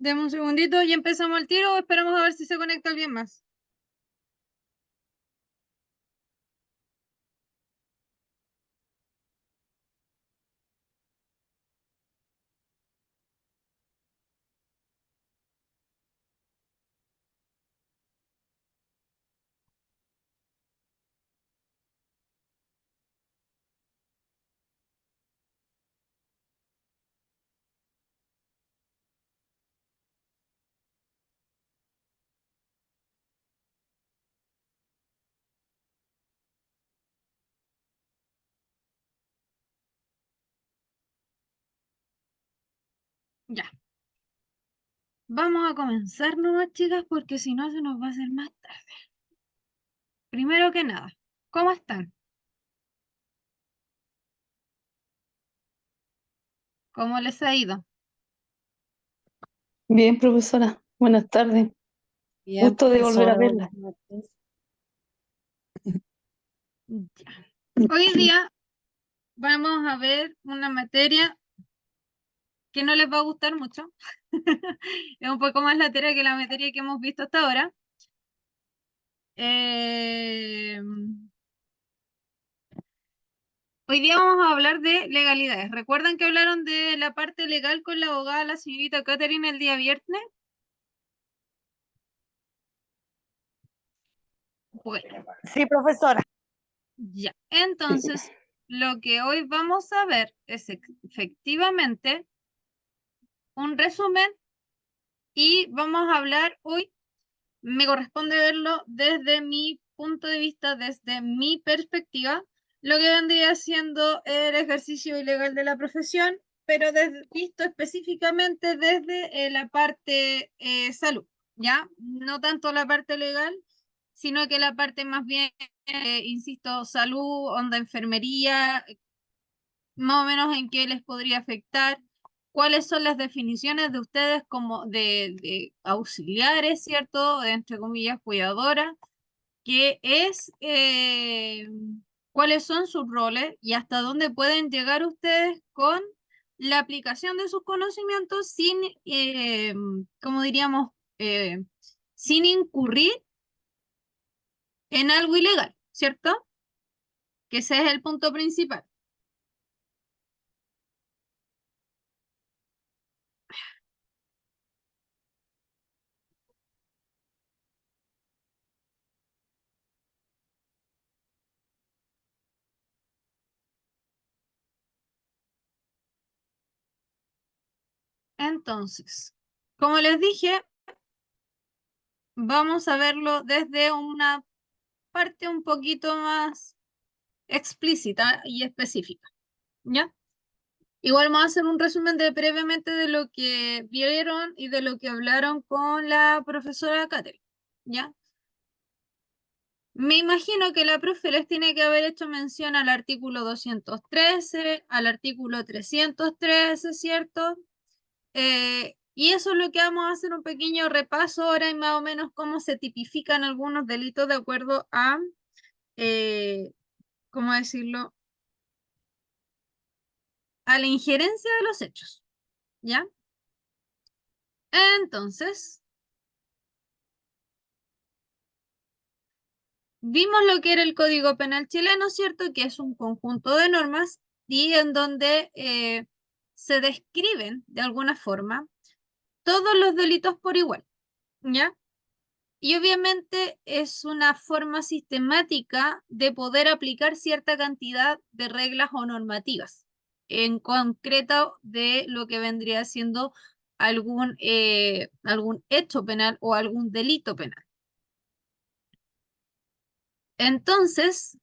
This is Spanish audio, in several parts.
Deme un segundito y empezamos el tiro o esperamos a ver si se conecta alguien más. Ya. Vamos a comenzar nomás, chicas, porque si no se nos va a hacer más tarde. Primero que nada, ¿cómo están? ¿Cómo les ha ido? Bien, profesora. Buenas tardes. Bien, Gusto de volver a profesora, buenas verla. noches. Ya. Hoy día vamos a ver una materia que no les va a gustar mucho. Es un poco más latera que la materia que hemos visto hasta ahora. Eh, Hoy día vamos a hablar de legalidades. ¿Recuerdan que hablaron de la parte legal con la abogada, la señorita Catherine, el día viernes? Bueno, Sí, profesora. ya. Sí. Entonces, lo que hoy vamos a ver es efectivamente un resumen y vamos a hablar hoy, me corresponde verlo desde mi punto de vista, desde mi perspectiva, lo que vendría siendo el ejercicio ilegal de la profesión, pero visto específicamente desde la parte salud, ¿ya? No tanto la parte legal, sino que la parte más bien, insisto, salud, onda enfermería, más o menos en qué les podría afectar, cuáles son las definiciones de ustedes como de auxiliares, ¿cierto? Entre comillas, cuidadoras, qué es, cuáles son sus roles y hasta dónde pueden llegar ustedes con la aplicación de sus conocimientos sin, como diríamos, eh, sin incurrir en algo ilegal, ¿cierto? Que ese es el punto principal. Entonces, como les dije, vamos a verlo desde una parte un poquito más explícita y específica, ¿ya? Igual vamos a hacer un resumen de brevemente de lo que vieron y de lo que hablaron con la profesora Catherine, ¿ya? Me imagino que la profe les tiene que haber hecho mención al artículo 213, al artículo 313, ¿cierto? Y eso es lo que vamos a hacer un pequeño repaso ahora y más o menos cómo se tipifican algunos delitos de acuerdo a, eh, ¿cómo decirlo? A la injerencia de los hechos, ¿ya? Entonces, vimos lo que era el Código Penal chileno, ¿cierto? Que es un conjunto de normas y en donde se describen de alguna forma todos los delitos por igual, ¿ya? Y obviamente es una forma sistemática de poder aplicar cierta cantidad de reglas o normativas, en concreto de lo que vendría siendo algún hecho penal o algún delito penal. Entonces,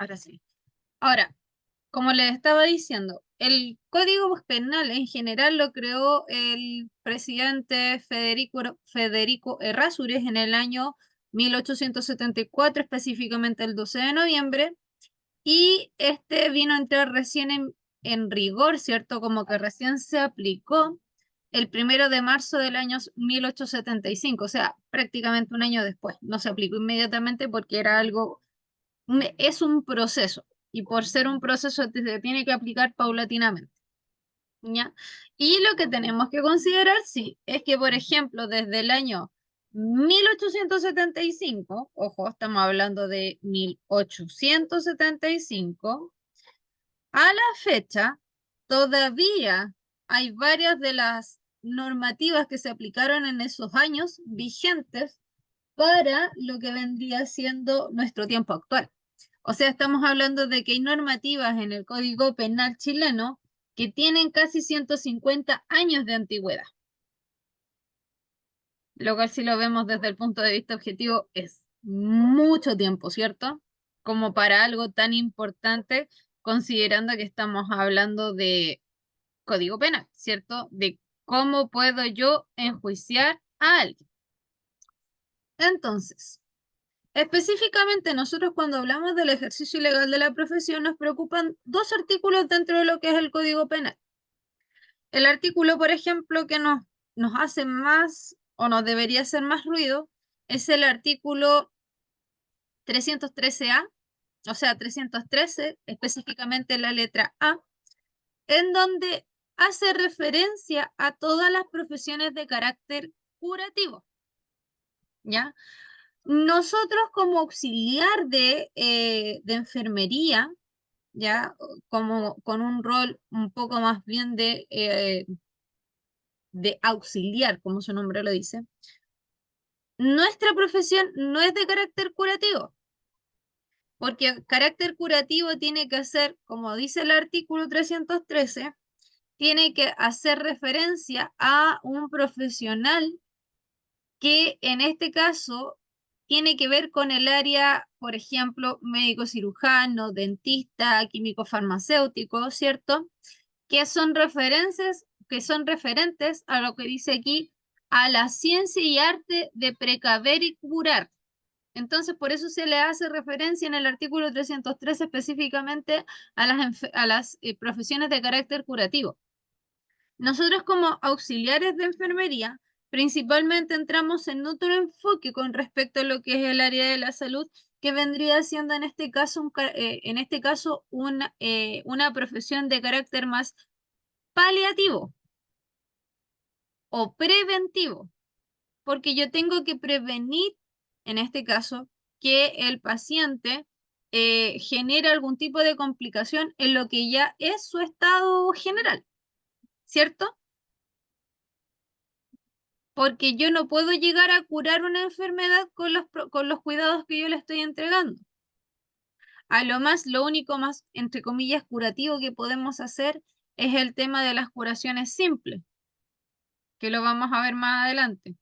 Ahora sí. Ahora, como les estaba diciendo, el Código Penal en general lo creó el presidente Federico Errázuriz en el año 1874, específicamente el 12 de noviembre, y este vino a entrar recién en rigor, ¿cierto? Como que recién se aplicó el 1 de marzo del año 1875, o sea, prácticamente un año después. No se aplicó inmediatamente porque era algo, es un proceso, y por ser un proceso se tiene que aplicar paulatinamente, ¿ya? Y lo que tenemos que considerar, sí, es que, por ejemplo, desde el año 1875, ojo, estamos hablando de 1875, a la fecha, todavía hay varias de las normativas que se aplicaron en esos años vigentes para lo que vendría siendo nuestro tiempo actual. O sea, estamos hablando de que hay normativas en el Código Penal chileno que tienen casi 150 años de antigüedad, lo cual si lo vemos desde el punto de vista objetivo es mucho tiempo, ¿cierto? Como para algo tan importante, considerando que estamos hablando de Código Penal, ¿cierto? De cómo puedo yo enjuiciar a alguien. Entonces, específicamente nosotros cuando hablamos del ejercicio ilegal de la profesión nos preocupan dos artículos dentro de lo que es el Código Penal. El artículo, por ejemplo, que nos hace más o nos debería hacer más ruido es el artículo 313A, o sea, 313, específicamente la letra A, en donde hace referencia a todas las profesiones de carácter curativo, ¿ya? Nosotros como auxiliar de enfermería, ¿ya? Como con un rol un poco más bien de auxiliar, como su nombre lo dice, nuestra profesión no es de carácter curativo, porque carácter curativo tiene que hacer, como dice el artículo 313, tiene que hacer referencia a un profesional que en este caso tiene que ver con el área, por ejemplo, médico cirujano, dentista, químico farmacéutico, ¿cierto? Que son referentes a lo que dice aquí, a la ciencia y arte de precaver y curar. Entonces, por eso se le hace referencia en el artículo 313 específicamente a las profesiones de carácter curativo. Nosotros como auxiliares de enfermería, principalmente entramos en otro enfoque con respecto a lo que es el área de la salud, que vendría siendo en este caso, una profesión de carácter más paliativo o preventivo, porque yo tengo que prevenir, en este caso, que el paciente genere algún tipo de complicación en lo que ya es su estado general, ¿cierto? Porque yo no puedo llegar a curar una enfermedad con los cuidados que yo le estoy entregando. A lo único más, entre comillas, curativo que podemos hacer es el tema de las curaciones simples, que lo vamos a ver más adelante.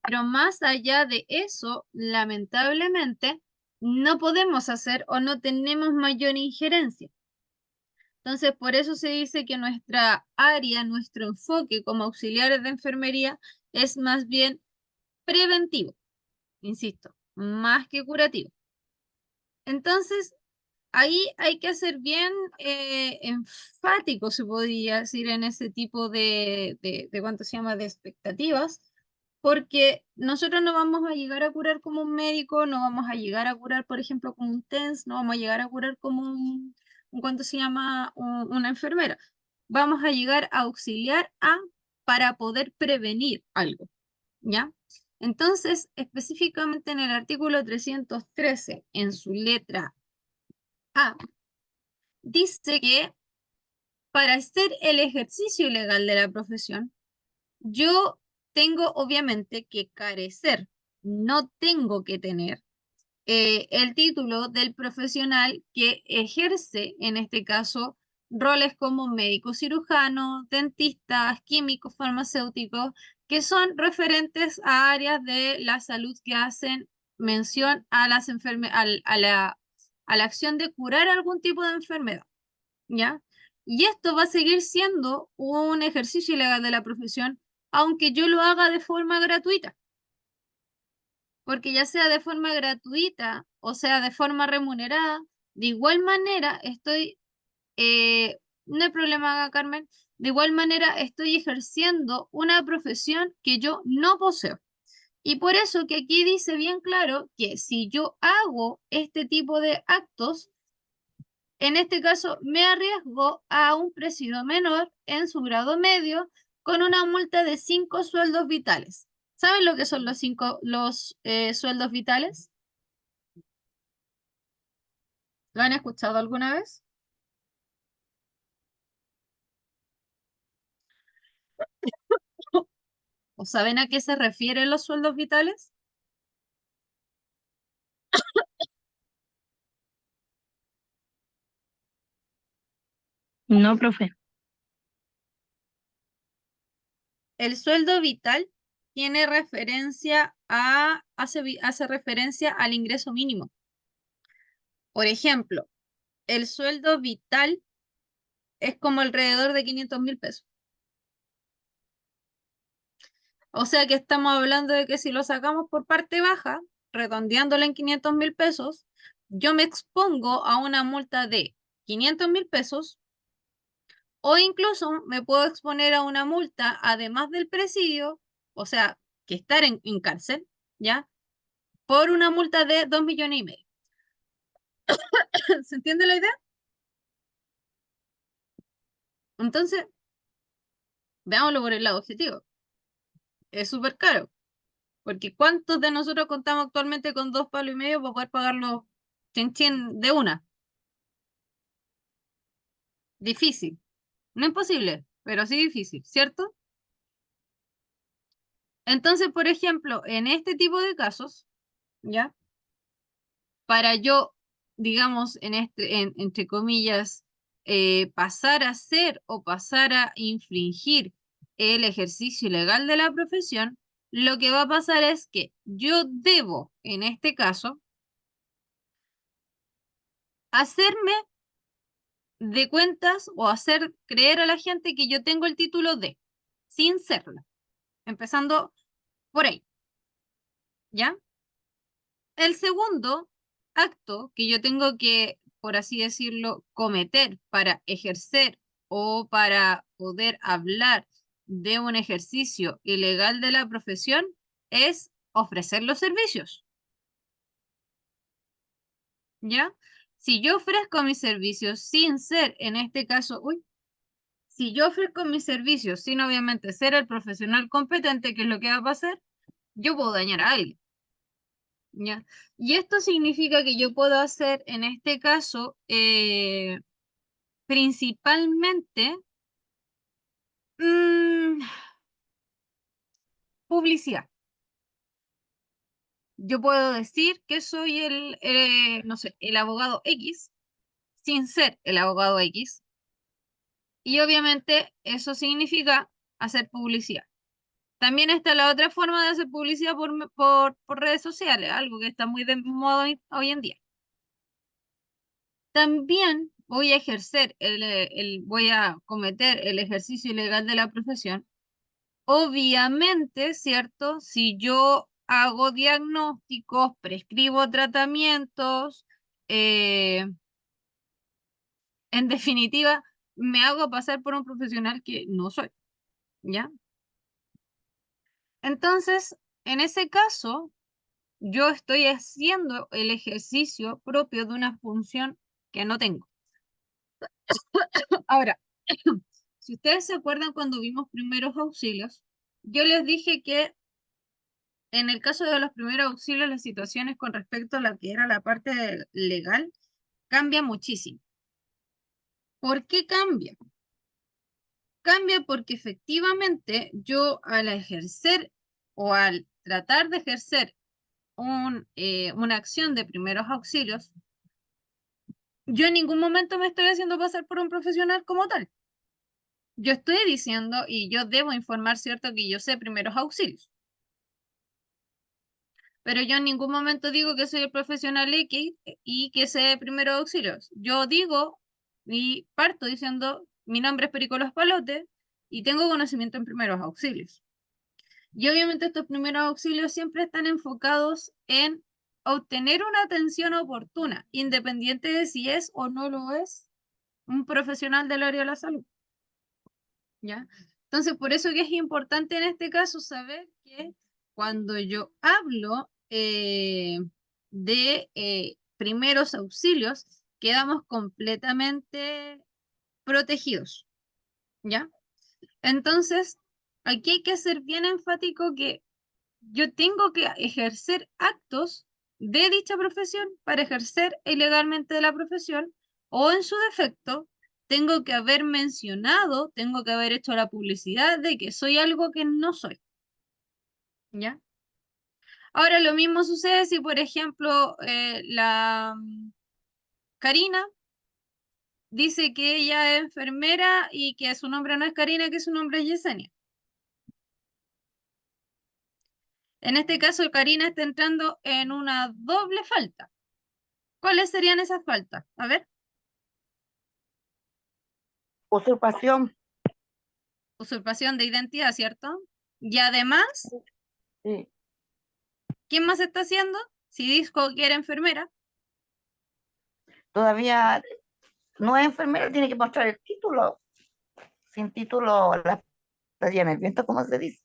Pero más allá de eso, lamentablemente, no podemos hacer o no tenemos mayor injerencia. Entonces, por eso se dice que nuestra área, nuestro enfoque como auxiliares de enfermería es más bien preventivo, insisto, más que curativo. Entonces, ahí hay que ser bien enfático, se podría decir, en ese tipo de ¿cuánto se llama?, de expectativas, porque nosotros no vamos a llegar a curar como un médico, no vamos a llegar a curar, por ejemplo, como un TENS, no vamos a llegar a curar como ¿cuánto se llama?, una enfermera. Vamos a llegar a auxiliar para poder prevenir algo, ¿ya? Entonces, específicamente en el artículo 313, en su letra A, dice que para hacer el ejercicio ilegal de la profesión, yo tengo obviamente que carecer, no tengo que tener el título del profesional que ejerce, en este caso, roles como médico cirujano, dentistas, químicos, farmacéuticos, que son referentes a áreas de la salud que hacen mención a a la acción de curar algún tipo de enfermedad, ¿ya? Y esto va a seguir siendo un ejercicio ilegal de la profesión, aunque yo lo haga de forma gratuita, porque ya sea de forma gratuita o sea de forma remunerada, de igual manera no hay problema, Carmen, de igual manera estoy ejerciendo una profesión que yo no poseo. Y por eso que aquí dice bien claro que si yo hago este tipo de actos, en este caso me arriesgo a un presidio menor en su grado medio con una multa de 5 sueldos vitales. ¿Saben lo que son los sueldos vitales? ¿Lo han escuchado alguna vez? ¿O saben a qué se refieren los sueldos vitales? No, profe. El sueldo vital tiene referencia hace referencia al ingreso mínimo. Por ejemplo, el sueldo vital es como alrededor de 500.000 pesos. O sea que estamos hablando de que si lo sacamos por parte baja, redondeándolo en 500.000 pesos, yo me expongo a una multa de 500.000 pesos o incluso me puedo exponer a una multa, además del presidio, o sea, que estar en cárcel, ¿ya? Por una multa de 2,5 millones. ¿Se entiende la idea? Entonces, veámoslo por el lado objetivo. Es súper caro, porque ¿cuántos de nosotros contamos actualmente con 2,5 palos para poder pagarlo chin chin de una? Difícil. No imposible, pero sí difícil, ¿cierto? Entonces, por ejemplo, en este tipo de casos, ¿ya? Para yo, digamos, entre comillas, pasar a ser o pasar a infringir el ejercicio ilegal de la profesión, lo que va a pasar es que yo debo, en este caso, hacerme de cuentas o hacer creer a la gente que yo tengo el título de, sin serlo, empezando por ahí, ¿ya? El segundo acto que yo tengo que, por así decirlo, cometer para ejercer o para poder hablar de un ejercicio ilegal de la profesión es ofrecer los servicios, ¿ya? Si yo ofrezco mis servicios sin ser, en este caso, si yo ofrezco mis servicios sin obviamente ser el profesional competente, ¿qué es lo que va a pasar? Yo puedo dañar a alguien. ¿Ya? Y esto significa que yo puedo hacer, en este caso, principalmente mm, publicidad. Yo puedo decir que soy no sé, el abogado X, sin ser el abogado X, y obviamente eso significa hacer publicidad. También está la otra forma de hacer publicidad por redes sociales, algo que está muy de moda hoy en día. También voy a voy a cometer el ejercicio ilegal de la profesión. Obviamente, ¿cierto? Si yo hago diagnósticos, prescribo tratamientos, eh, en definitiva, me hago pasar por un profesional que no soy, ¿ya? Entonces, en ese caso, yo estoy haciendo el ejercicio propio de una función que no tengo. Ahora, si ustedes se acuerdan cuando vimos primeros auxilios, yo les dije que en el caso de los primeros auxilios, las situaciones con respecto a lo que era la parte legal cambia muchísimo. ¿Por qué cambia? Cambia porque efectivamente yo al ejercer o al tratar de ejercer una acción de primeros auxilios, yo en ningún momento me estoy haciendo pasar por un profesional como tal. Yo estoy diciendo y yo debo informar, ¿cierto?, que yo sé primeros auxilios. pero yo en ningún momento digo que soy el profesional X y que sé primeros auxilios. Yo digo y parto diciendo, mi nombre es Perico Los Palotes y tengo conocimiento en primeros auxilios. Y obviamente estos primeros auxilios siempre están enfocados en obtener una atención oportuna, independiente de si es o no lo es un profesional del área de la salud. ¿Ya? Entonces, por eso que es importante en este caso saber que cuando yo hablo de primeros auxilios, quedamos completamente protegidos, ¿ya? Entonces, aquí hay que ser bien enfático que yo tengo que ejercer actos de dicha profesión para ejercer ilegalmente de la profesión o en su defecto tengo que haber mencionado, tengo que haber hecho la publicidad de que soy algo que no soy, ¿ya? Ahora lo mismo sucede si, por ejemplo, la Karina dice que ella es enfermera y que su nombre no es Karina, que su nombre es Yesenia. En este caso, Karina está entrando en una doble falta. ¿Cuáles serían esas faltas? A ver, Usurpación. usurpación de identidad, ¿cierto? Y además, Sí. ¿quién más está haciendo? Si dijo que era enfermera, Todavía no es enfermera, tiene que mostrar el título. Sin título, la estaría en el viento, como se dice.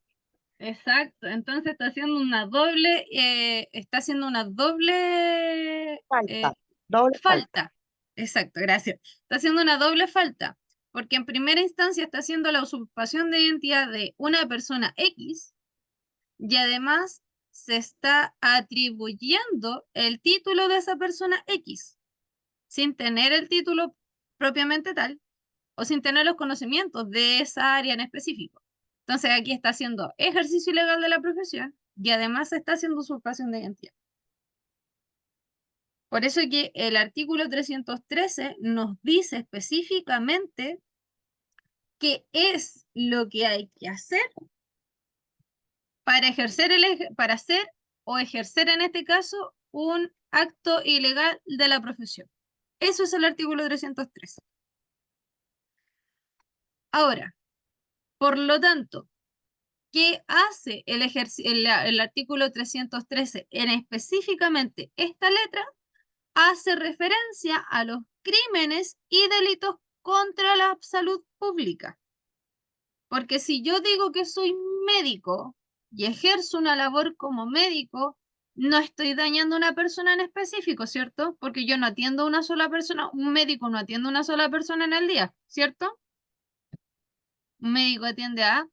exacto, entonces está haciendo una doble Falta, doble falta. falta. Exacto, gracias. Está haciendo una doble falta, porque en primera instancia está haciendo la usurpación de identidad de una persona X y además se está atribuyendo el título de esa persona X sin tener el título propiamente tal o sin tener los conocimientos de esa área en específico. Entonces aquí está haciendo ejercicio ilegal de la profesión y además se está haciendo usurpación de identidad. Por eso que el artículo 313 nos dice específicamente qué es lo que hay que hacer para ejercer para hacer o ejercer en este caso un acto ilegal de la profesión. Eso es el artículo 313. Ahora, por lo tanto, ¿qué hace el artículo 313? En específicamente esta letra hace referencia a los crímenes y delitos contra la salud pública. Porque si yo digo que soy médico y ejerzo una labor como médico, no estoy dañando a una persona en específico, ¿cierto? Porque yo no atiendo a una sola persona, un médico no atiende a una sola persona en el día, ¿cierto? Un médico atiende a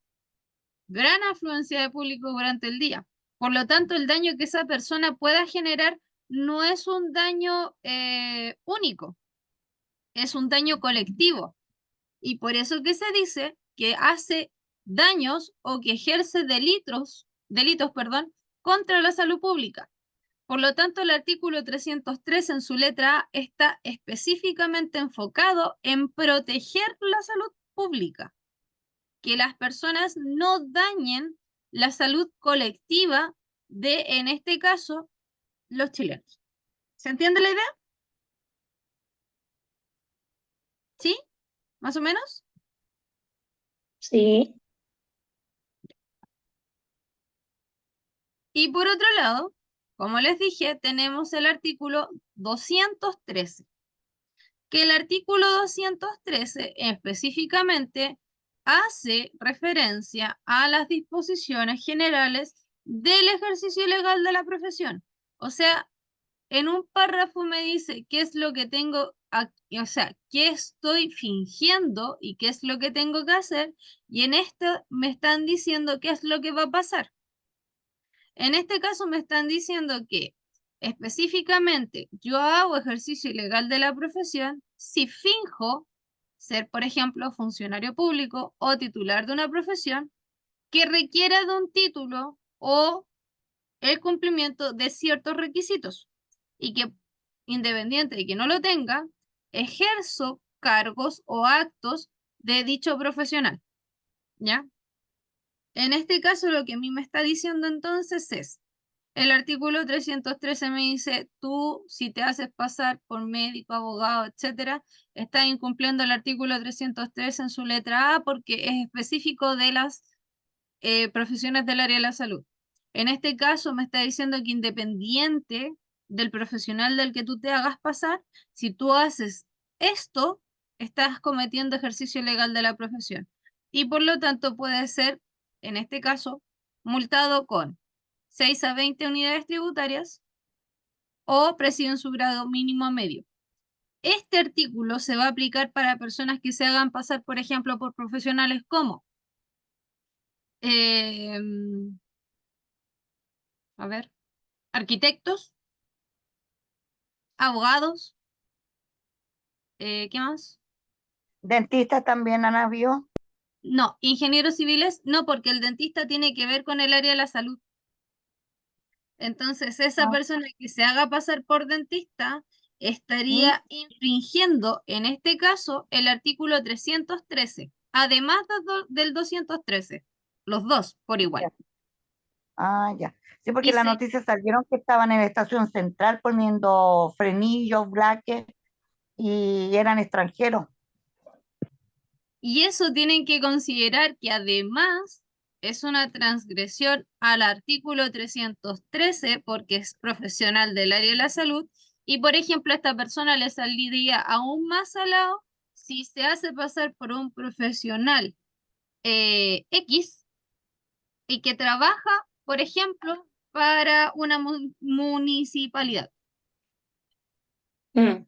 gran afluencia de público durante el día. Por lo tanto, el daño que esa persona pueda generar no es un daño único, es un daño colectivo. Y por eso que se dice que hace daños o que ejerce delitos, contra la salud pública. Por lo tanto, el artículo 303 en su letra A está específicamente enfocado en proteger la salud pública, que las personas no dañen la salud colectiva de, en este caso, los chilenos. ¿Se entiende la idea? ¿Sí? ¿Más o menos? Sí. Y por otro lado, como les dije, tenemos el artículo 213, que el artículo 213 específicamente hace referencia a las disposiciones generales del ejercicio ilegal de la profesión. O sea, en un párrafo me dice qué es lo que tengo, o sea, qué estoy fingiendo y qué es lo que tengo que hacer, y en esto me están diciendo qué es lo que va a pasar. En este caso me están diciendo que específicamente yo hago ejercicio ilegal de la profesión si finjo ser, por ejemplo, funcionario público o titular de una profesión que requiera de un título o el cumplimiento de ciertos requisitos y que, independiente de que no lo tenga, ejerzo cargos o actos de dicho profesional, ¿ya? En este caso, lo que a mí me está diciendo entonces es, El artículo 313 me dice, tú, si te haces pasar por médico, abogado, etcétera, estás incumpliendo el artículo 313 en su letra A porque es específico de las profesiones del área de la salud. En este caso me está diciendo que independiente del profesional del que tú te hagas pasar, si tú haces esto, estás cometiendo ejercicio ilegal de la profesión. Y por lo tanto puede ser, en este caso, multado con 6 a 20 unidades tributarias o presidio en su grado mínimo a medio. Este artículo se va a aplicar para personas que se hagan pasar, por ejemplo, por profesionales como, eh, a ver, arquitectos, abogados, ¿qué más? Dentistas también, Ana, vio. No, ingenieros civiles, no, porque el dentista tiene que ver con el área de la salud. Entonces, esa Ah, persona que se haga pasar por dentista ¿mm? estaría infringiendo, en este caso, el artículo 313, además del 213, los dos por igual. Ya. Ah, ya. Sí, porque Y, las se- noticias salieron que estaban en la estación central poniendo frenillos, blaques y eran extranjeros. y eso tienen que considerar que además es una transgresión al artículo 313 porque es profesional del área de la salud y, por ejemplo, a esta persona le saldría aún más salado si se hace pasar por un profesional X y que trabaja, por ejemplo, para una municipalidad. Mm.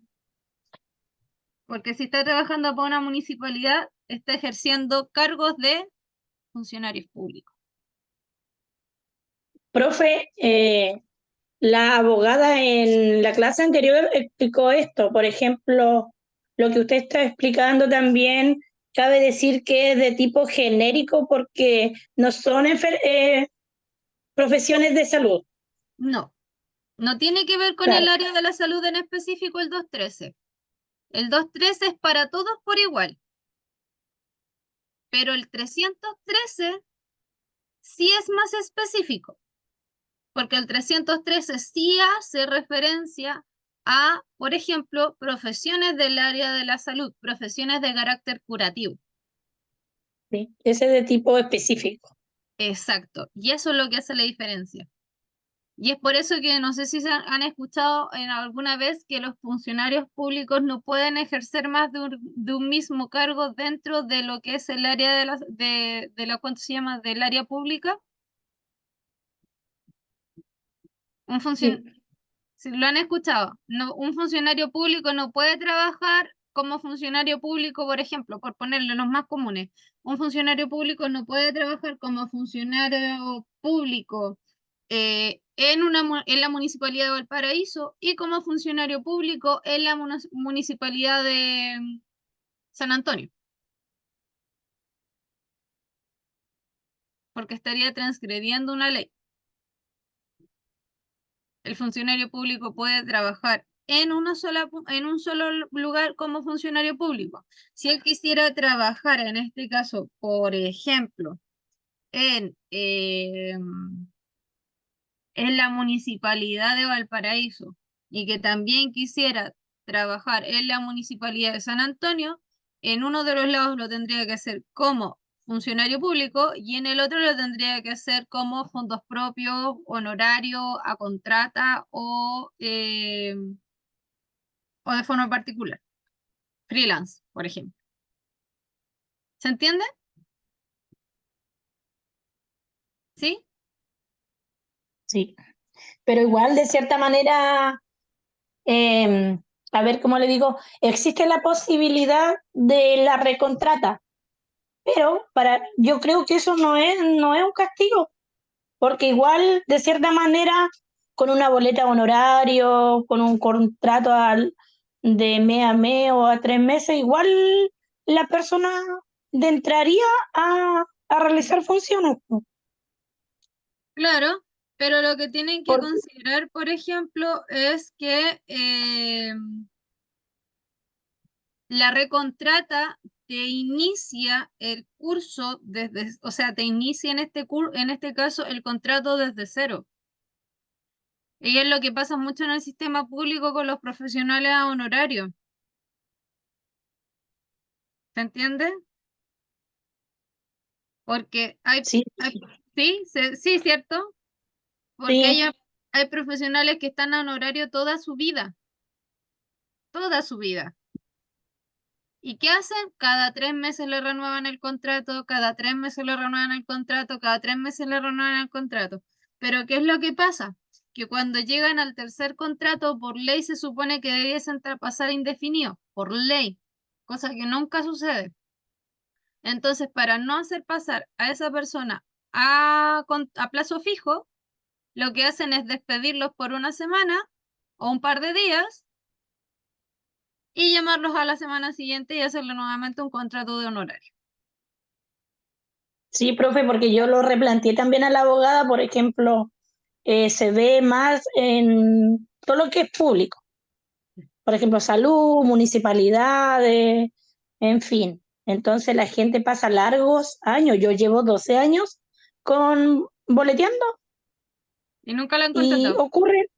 Porque si está trabajando para una municipalidad, está ejerciendo cargos de funcionarios públicos. Profe, la abogada en la clase anterior explicó esto. Por ejemplo, lo que usted está explicando también cabe decir que es de tipo genérico porque no son profesiones de salud. No, no tiene que ver con el Claro, área de la salud en específico el 213. El 213 es para todos por igual, pero el 313 sí es más específico, porque el 313 sí hace referencia a, por ejemplo, profesiones del área de la salud, profesiones de carácter curativo. sí, ese es de tipo específico. Exacto, y eso es lo que hace la diferencia. Y es por eso que no sé si han escuchado en alguna vez que los funcionarios públicos no pueden ejercer más de un mismo cargo dentro de lo que es el área ¿cuánto se llama? Del área pública. Un Sí, Si lo han escuchado, no, un funcionario público no puede trabajar como funcionario público, por ejemplo, por ponerle los más comunes. Un funcionario público no puede trabajar como funcionario público en la Municipalidad de Valparaíso y como funcionario público en la Municipalidad de San Antonio, porque estaría transgrediendo una ley. El funcionario público puede trabajar en un solo lugar como funcionario público. Si él quisiera trabajar, en este caso, por ejemplo, en la Municipalidad de Valparaíso y que también quisiera trabajar en la Municipalidad de San Antonio, en uno de los lados lo tendría que hacer como funcionario público y en el otro lo tendría que hacer como fondos propios, honorario, a contrata o de forma particular, freelance, por ejemplo. ¿Se entiende? ¿Sí? sí. Pero igual, de cierta manera, eh, a ver, ¿cómo le digo? Existe la posibilidad de la recontrata, pero yo creo que eso no es un castigo, porque igual, de cierta manera, con una boleta de honorario, con un contrato de mes a mes o a 3 meses, igual la persona entraría a realizar funciones. Claro, pero lo que tienen que Porque, considerar, por ejemplo, es que la recontrata te inicia el curso o sea, te inicia en este caso el contrato desde cero. Y es lo que pasa mucho en el sistema público con los profesionales a honorario. ¿Se entiende? Porque Sí, sí, ¿cierto? Porque sí, hay profesionales que están a honorario toda su vida. ¿Y qué hacen? Cada 3 meses le renuevan el contrato, cada 3 meses le renuevan el contrato, cada 3 meses le renuevan el contrato. Pero ¿qué es lo que pasa? Que cuando llegan al tercer contrato, por ley se supone que debiesen pasar indefinido, por ley, cosa que nunca sucede. Entonces, para no hacer pasar a esa persona a plazo fijo, lo que hacen es despedirlos por una semana o un par de días y llamarlos a la semana siguiente y hacerle nuevamente un contrato de honorario. sí, profe, porque yo lo replanteé también a la abogada, por ejemplo, se ve más en todo lo que es público, por ejemplo, salud, municipalidades, en fin. Entonces la gente pasa largos años, yo llevo 12 años con boleteando Y nunca lo han y contratado. ocurre,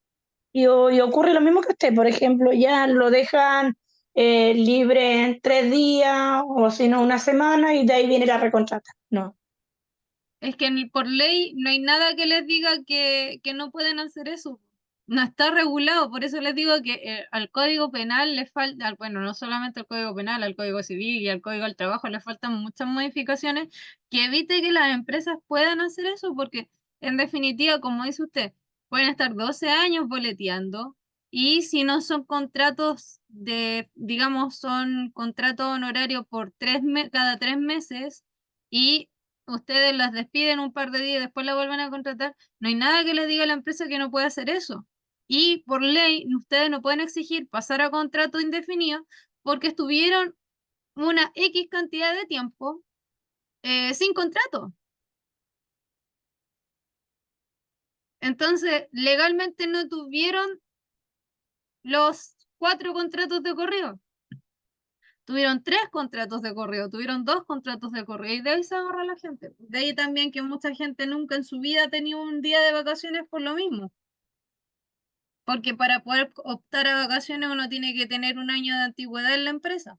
y ocurre lo mismo que usted, por ejemplo, ya lo dejan libre en 3 días o si no una semana y de ahí viene la recontrata. No. Es que por ley no hay nada que les diga que no pueden hacer eso. No está regulado, por eso les digo que al Código Penal les falta, bueno, no solamente al Código Penal, al Código Civil y al Código del Trabajo les faltan muchas modificaciones que evite que las empresas puedan hacer eso, porque en definitiva, como dice usted, pueden estar 12 años boleteando y si no son contratos digamos, son contratos honorarios por cada 3 meses y ustedes las despiden un par de días y después la vuelven a contratar, no hay nada que les diga a la empresa que no puede hacer eso. Y por ley, ustedes no pueden exigir pasar a contrato indefinido porque estuvieron una X cantidad de tiempo sin contrato. Entonces, legalmente no tuvieron los 4 contratos de correo. Tuvieron 3 contratos de correo, tuvieron 2 contratos de correo y de ahí se agarra la gente. De ahí también que mucha gente nunca en su vida ha tenido un día de vacaciones por lo mismo. Porque para poder optar a vacaciones uno tiene que tener un año de antigüedad en la empresa.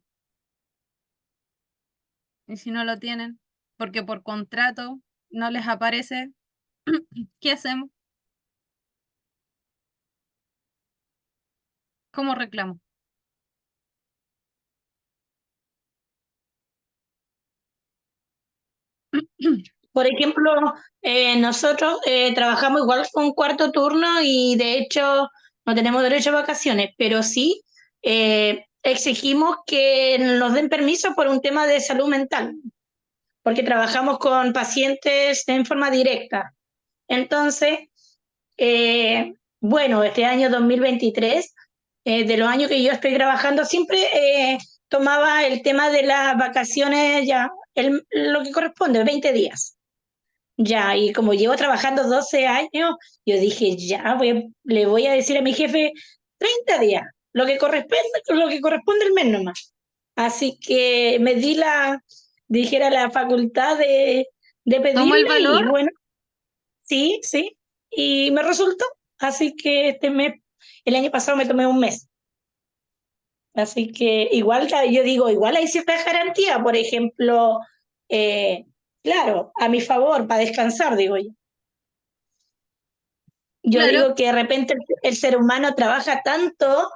Y si no lo tienen, porque por contrato no les aparece, ¿qué hacemos? ¿Cómo reclamo? Por ejemplo, nosotros trabajamos igual con cuarto turno y de hecho no tenemos derecho a vacaciones, pero sí exigimos que nos den permiso por un tema de salud mental, porque trabajamos con pacientes en forma directa. Entonces, bueno, este año 2023, de los años que yo estoy trabajando, siempre tomaba el tema de las vacaciones ya, lo que corresponde, 20 días. Ya, y como llevo trabajando 12 años, yo dije, ya, le voy a decir a mi jefe 30 días, lo que corresponde el mes nomás. Así que me di dijera, la facultad de Tomo el pedirle y valor, bueno, sí, sí, y me resultó. Así que este mes, el año pasado me tomé un mes. Así que igual, yo digo, igual hay cierta garantía, por ejemplo, claro, a mi favor, para descansar, digo yo. Yo claro, digo que de repente el ser humano trabaja tanto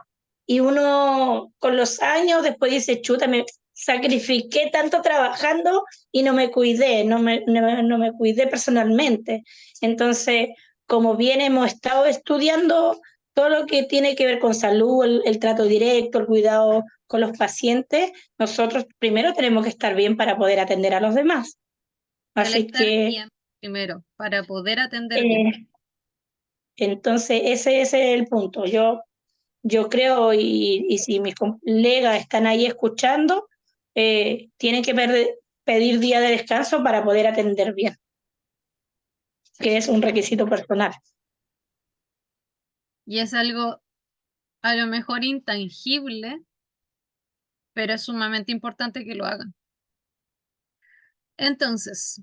y uno con los años después dice, chuta, me sacrifiqué tanto trabajando y no me cuidé, no me cuidé personalmente. Entonces, como bien hemos estado estudiando todo lo que tiene que ver con salud, el trato directo, el cuidado con los pacientes, nosotros primero tenemos que estar bien para poder atender a los demás. al Así estar que bien primero, para poder atender bien. eh, entonces ese es el punto. Yo creo, y si mis colegas están ahí escuchando, tienen que pedir día de descanso para poder atender bien, Sí. que es un requisito personal. Y es algo a lo mejor intangible, pero es sumamente importante que lo hagan. Entonces,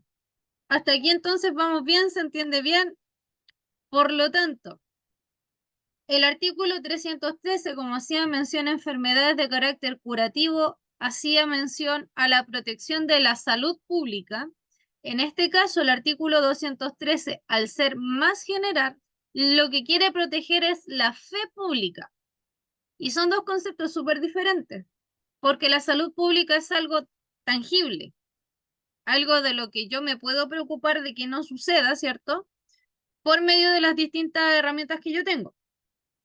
hasta aquí entonces vamos bien, se entiende bien. Por lo tanto, El artículo 313, como hacía mención a enfermedades de carácter curativo, hacía mención a la protección de la salud pública. En este caso, el artículo 213, al ser más general, lo que quiere proteger es la fe pública. Y son dos conceptos súper diferentes, porque la salud pública es algo tangible, algo de lo que yo me puedo preocupar de que no suceda, ¿cierto? Por medio de las distintas herramientas que yo tengo.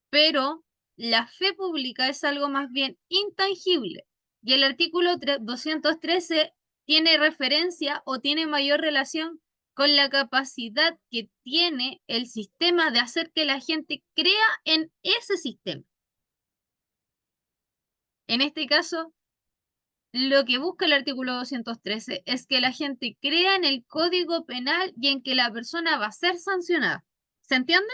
Pero la fe pública es algo más bien intangible. Y el artículo 213 tiene referencia o tiene mayor relación con la capacidad que tiene el sistema de hacer que la gente crea en ese sistema. En este caso, lo que busca el artículo 213 es que la gente crea en el Código Penal y en que la persona va a ser sancionada. ¿Se entiende?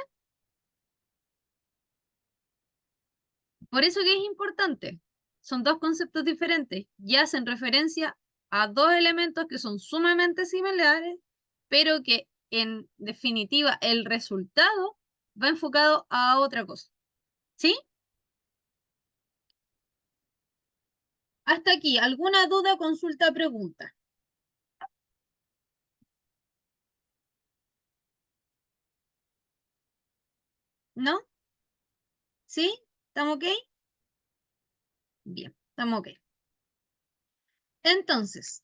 Por eso que es importante. Son dos conceptos diferentes y hacen referencia a dos elementos que son sumamente similares, pero que en definitiva el resultado va enfocado a otra cosa. ¿Sí? Hasta aquí, ¿alguna duda, consulta, pregunta? ¿No? ¿Sí? ¿Estamos ok? Bien, estamos ok. Entonces,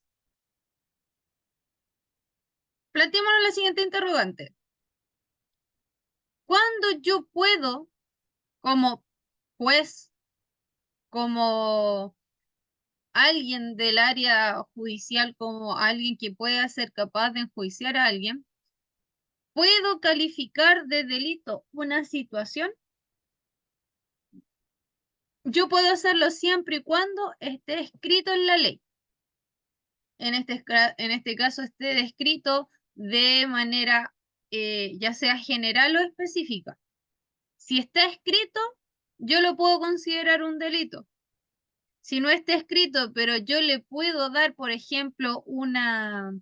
planteémonos la siguiente interrogante. ¿Cuándo yo puedo, como juez, como alguien del área judicial, como alguien que pueda ser capaz de enjuiciar a alguien, puedo calificar de delito una situación? Yo puedo hacerlo siempre y cuando esté escrito en la ley. En este caso esté descrito de manera ya sea general o específica. Si está escrito, yo lo puedo considerar un delito. Si no está escrito, pero yo le puedo dar, por ejemplo, una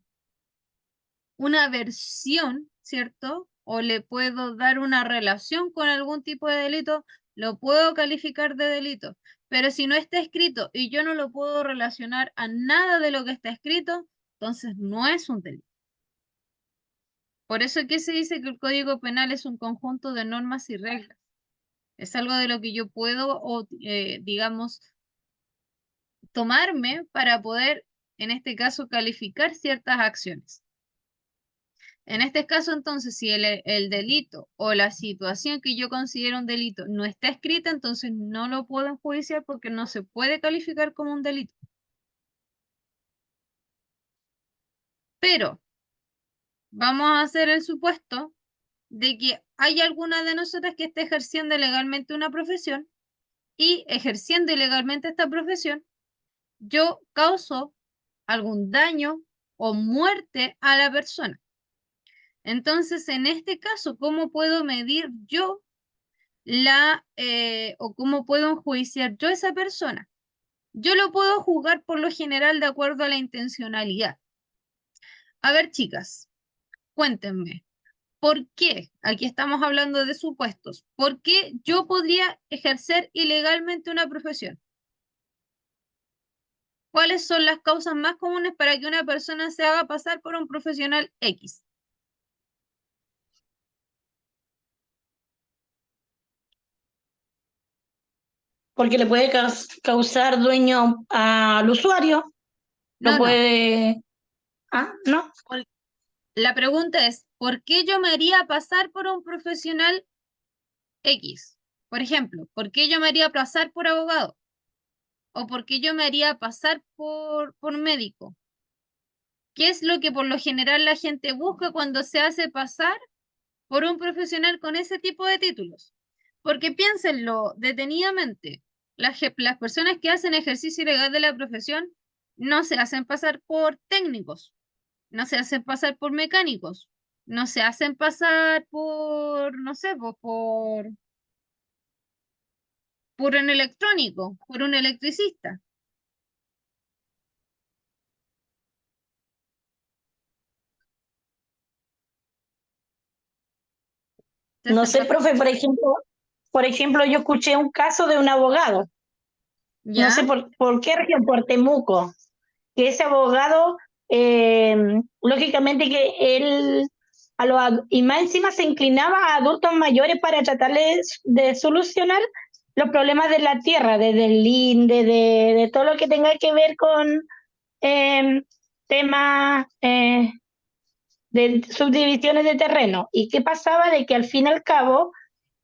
versión, ¿cierto? O le puedo dar una relación con algún tipo de delito, lo puedo calificar de delito. Pero si no está escrito y yo no lo puedo relacionar a nada de lo que está escrito, entonces no es un delito. Por eso es que se dice que el Código Penal es un conjunto de normas y reglas. Es algo de lo que yo puedo, o, digamos, tomarme para poder, en este caso, calificar ciertas acciones. En este caso, entonces, si el delito o la situación que yo considero un delito no está escrita, entonces no lo puedo enjuiciar porque no se puede calificar como un delito. Pero vamos a hacer el supuesto de que hay alguna de nosotras que esté ejerciendo legalmente una profesión y ejerciendo ilegalmente esta profesión, yo causo algún daño o muerte a la persona. Entonces, en este caso, ¿cómo puedo medir yo o cómo puedo enjuiciar yo a esa persona? Yo lo puedo juzgar por lo general de acuerdo a la intencionalidad. A ver, chicas, cuéntenme, ¿por qué? Aquí estamos hablando de supuestos. ¿Por qué yo podría ejercer ilegalmente una profesión? ¿Cuáles son las causas más comunes para que una persona se haga pasar por un profesional X? Porque le puede causar dueño al usuario, lo No, no. puede... Ah, ¿no? La pregunta es, ¿por qué yo me haría pasar por un profesional X? Por ejemplo, ¿por qué yo me haría pasar por abogado? ¿O por qué yo me haría pasar por médico? ¿Qué es lo que por lo general la gente busca cuando se hace pasar por un profesional con ese tipo de títulos? Porque piénsenlo detenidamente, las personas que hacen ejercicio ilegal de la profesión no se hacen pasar por técnicos, no se hacen pasar por mecánicos, no se hacen pasar por, no sé, por un electrónico, por un electricista. ¿Se No hacen sé, pasar? profe, por ejemplo, por ejemplo, yo escuché un caso de un abogado, no ¿Ya? sé por qué región, por Temuco, que ese abogado, lógicamente que él, y más encima se inclinaba a adultos mayores para tratarles de solucionar los problemas de la tierra, desde el linde, de todo lo que tenga que ver con temas de subdivisiones de terreno. ¿Y qué pasaba? De que al fin y al cabo,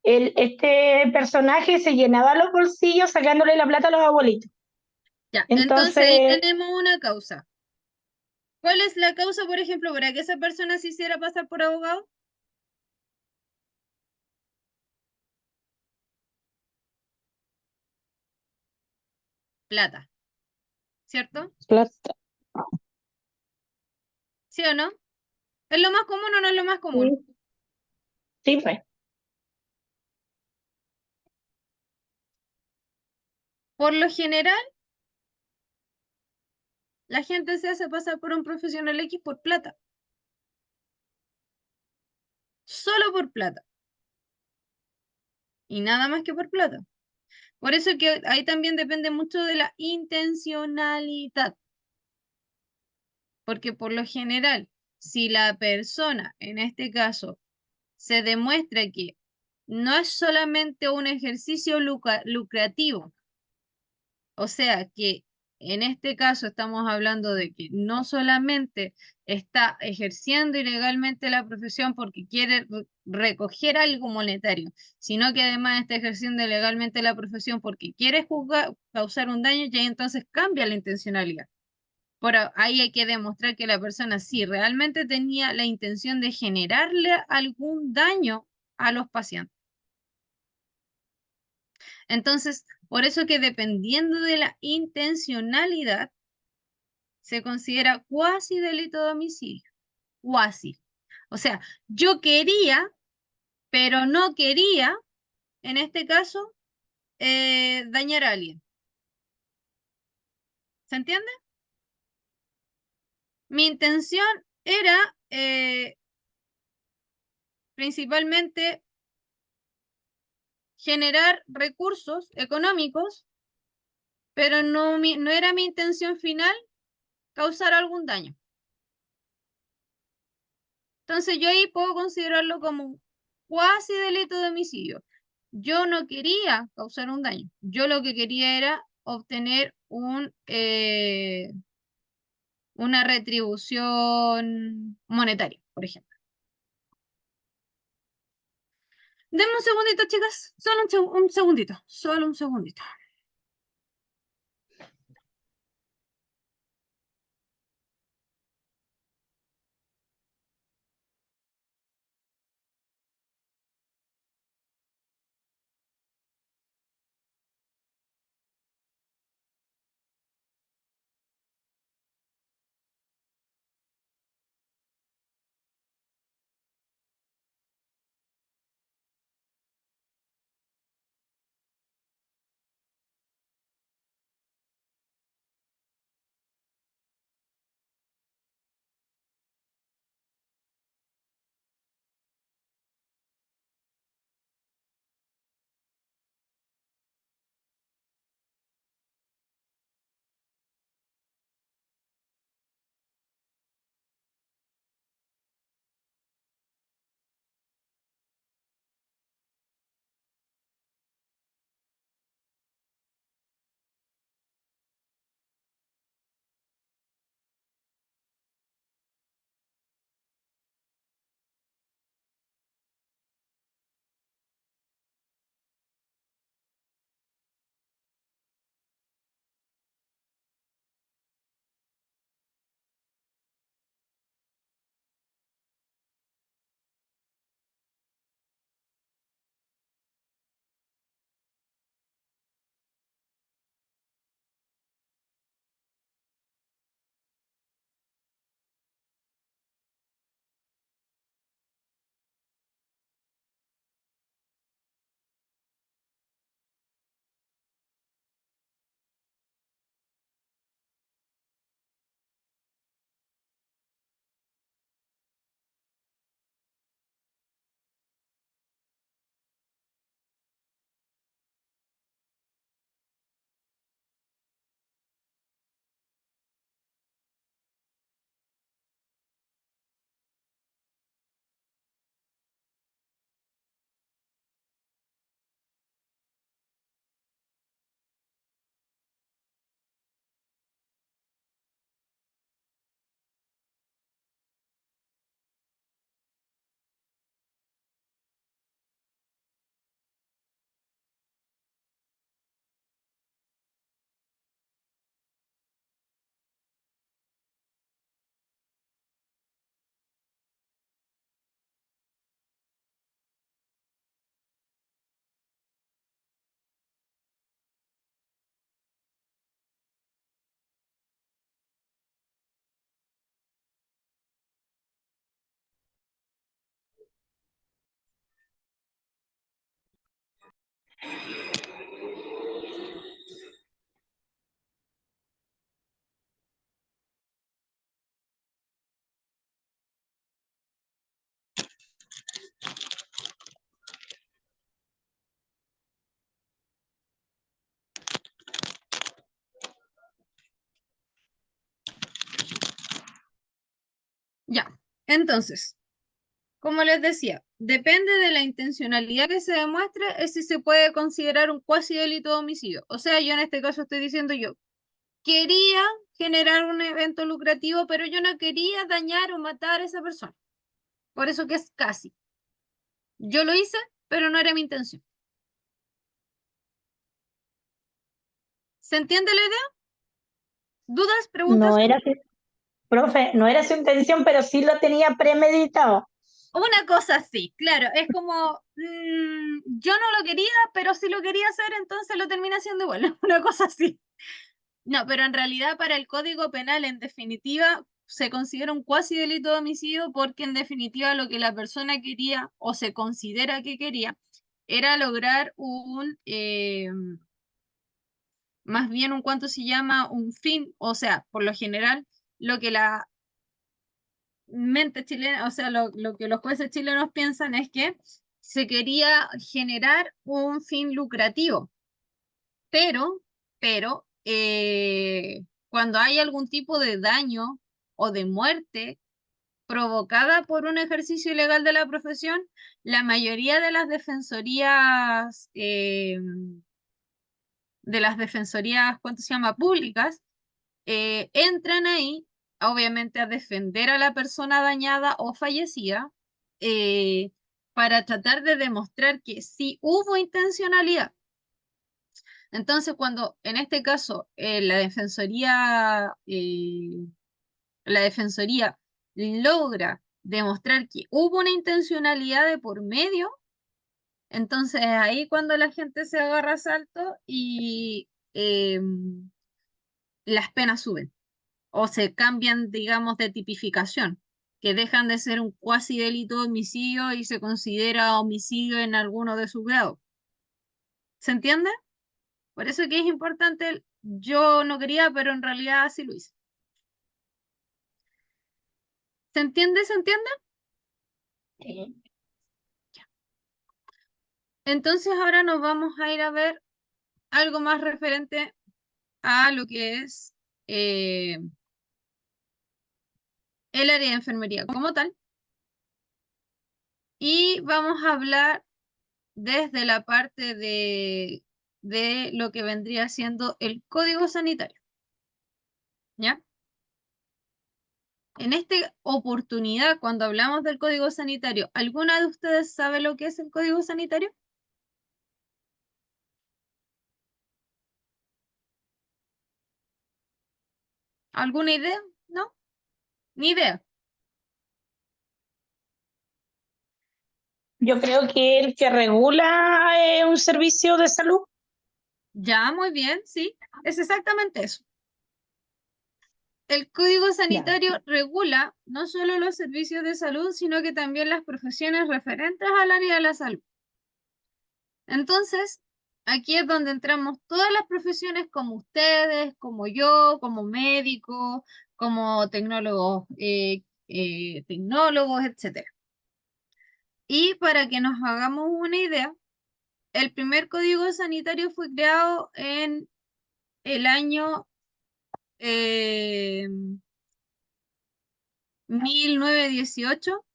este personaje se llenaba los bolsillos sacándole la plata a los abuelitos. Ya, entonces ahí Entonces, tenemos una causa. ¿Cuál es la causa, por ejemplo, para que esa persona se hiciera pasar por abogado? Plata, ¿cierto? plata. ¿Sí o no? ¿Es lo más común o no es lo más común? Sí, sí, pues. Por lo general, la gente se hace pasar por un profesional X por plata, solo por plata, y nada más que por plata. Por eso que ahí también depende mucho de la intencionalidad, porque por lo general, si la persona, en este caso, se demuestra que no es solamente un ejercicio lucrativo, o sea que en este caso estamos hablando de que no solamente está ejerciendo ilegalmente la profesión porque quiere recoger algo monetario, sino que además está ejerciendo ilegalmente la profesión porque quiere causar un daño y ahí entonces cambia la intencionalidad. Ahí hay que demostrar que la persona sí realmente tenía la intención de generarle algún daño a los pacientes. Entonces, por eso que dependiendo de la intencionalidad, se considera cuasi delito de homicidio. Cuasi. O sea, yo quería, pero no quería, en este caso, dañar a alguien. ¿Se entiende? Mi intención era principalmente generar recursos económicos, pero no era mi intención final causar algún daño. Entonces yo ahí puedo considerarlo como un cuasi delito de homicidio. Yo no quería causar un daño. Yo lo que quería era obtener una retribución monetaria, por ejemplo. Denme un segundito, chicas. Solo un segundito. Solo un segundito. Ya, entonces, como les decía, depende de la intencionalidad que se demuestre, es si se puede considerar un cuasi delito de homicidio. O sea, yo en este caso estoy diciendo yo, quería generar un evento lucrativo, pero yo no quería dañar o matar a esa persona. Por eso que es casi. Yo lo hice, pero no era mi intención. ¿Se entiende la idea? ¿Dudas? ¿Preguntas? No era, profe, no era su intención, pero sí lo tenía premeditado. Una cosa así, claro, es como, yo no lo quería, pero si lo quería hacer, entonces lo termina haciendo igual, una cosa así. No, pero en realidad para el Código Penal, en definitiva, se considera un cuasi delito de homicidio porque en definitiva lo que la persona quería o se considera que quería era lograr más bien un cuanto se llama un fin, o sea, por lo general, lo que la mente chilena, o sea, lo que los jueces chilenos piensan es que se quería generar un fin lucrativo, pero, pero cuando hay algún tipo de daño o de muerte provocada por un ejercicio ilegal de la profesión, la mayoría de las defensorías, ¿cuánto se llama? Públicas, entran ahí, obviamente, a defender a la persona dañada o fallecida eh, para tratar de demostrar que sí hubo intencionalidad. Entonces, cuando en este caso la defensoría logra demostrar que hubo una intencionalidad de por medio, entonces ahí cuando la gente se agarra a salto y las penas suben o se cambian, digamos, de tipificación, que dejan de ser un cuasi delito de homicidio y se considera homicidio en alguno de sus grados. ¿Se entiende? Por eso que es importante, yo no quería, pero en realidad sí lo hice. ¿Se entiende? ¿Se entiende? Sí. Entonces ahora nos vamos a ir a ver algo más referente a lo que es el área de enfermería como tal. Y vamos a hablar desde la parte de lo que vendría siendo el código sanitario, ¿ya? En esta oportunidad, cuando hablamos del código sanitario, ¿alguna de ustedes sabe lo que es el código sanitario? ¿Alguna idea? ¿No? Ni idea. Yo creo que el que regula un servicio de salud. Ya, muy bien, sí, es exactamente eso. El código Ya. sanitario regula no solo los servicios de salud, sino que también las profesiones referentes al área de la salud. Entonces, aquí es donde entramos todas las profesiones como ustedes, como yo, como médicos, como tecnólogos, etcétera. Y para que nos hagamos una idea, el primer código sanitario fue creado en el año 1918,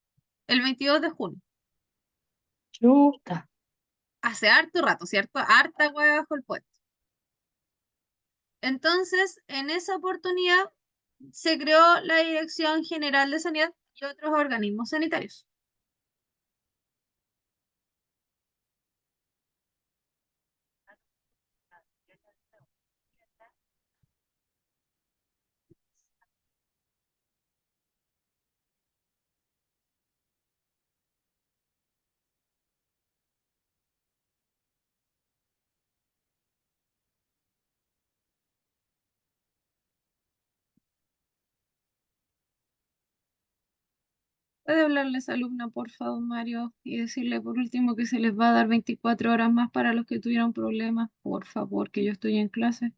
el 22 de junio. Chuta. Hace harto rato, ¿cierto? Harta hueá bajo el puente. Entonces, en esa oportunidad se creó la Dirección General de Sanidad y otros organismos sanitarios. ¿Puede hablarle a esa alumna, por favor, Mario? Y decirle por último que se les va a dar 24 horas más para los que tuvieron problemas. Por favor, que yo estoy en clase.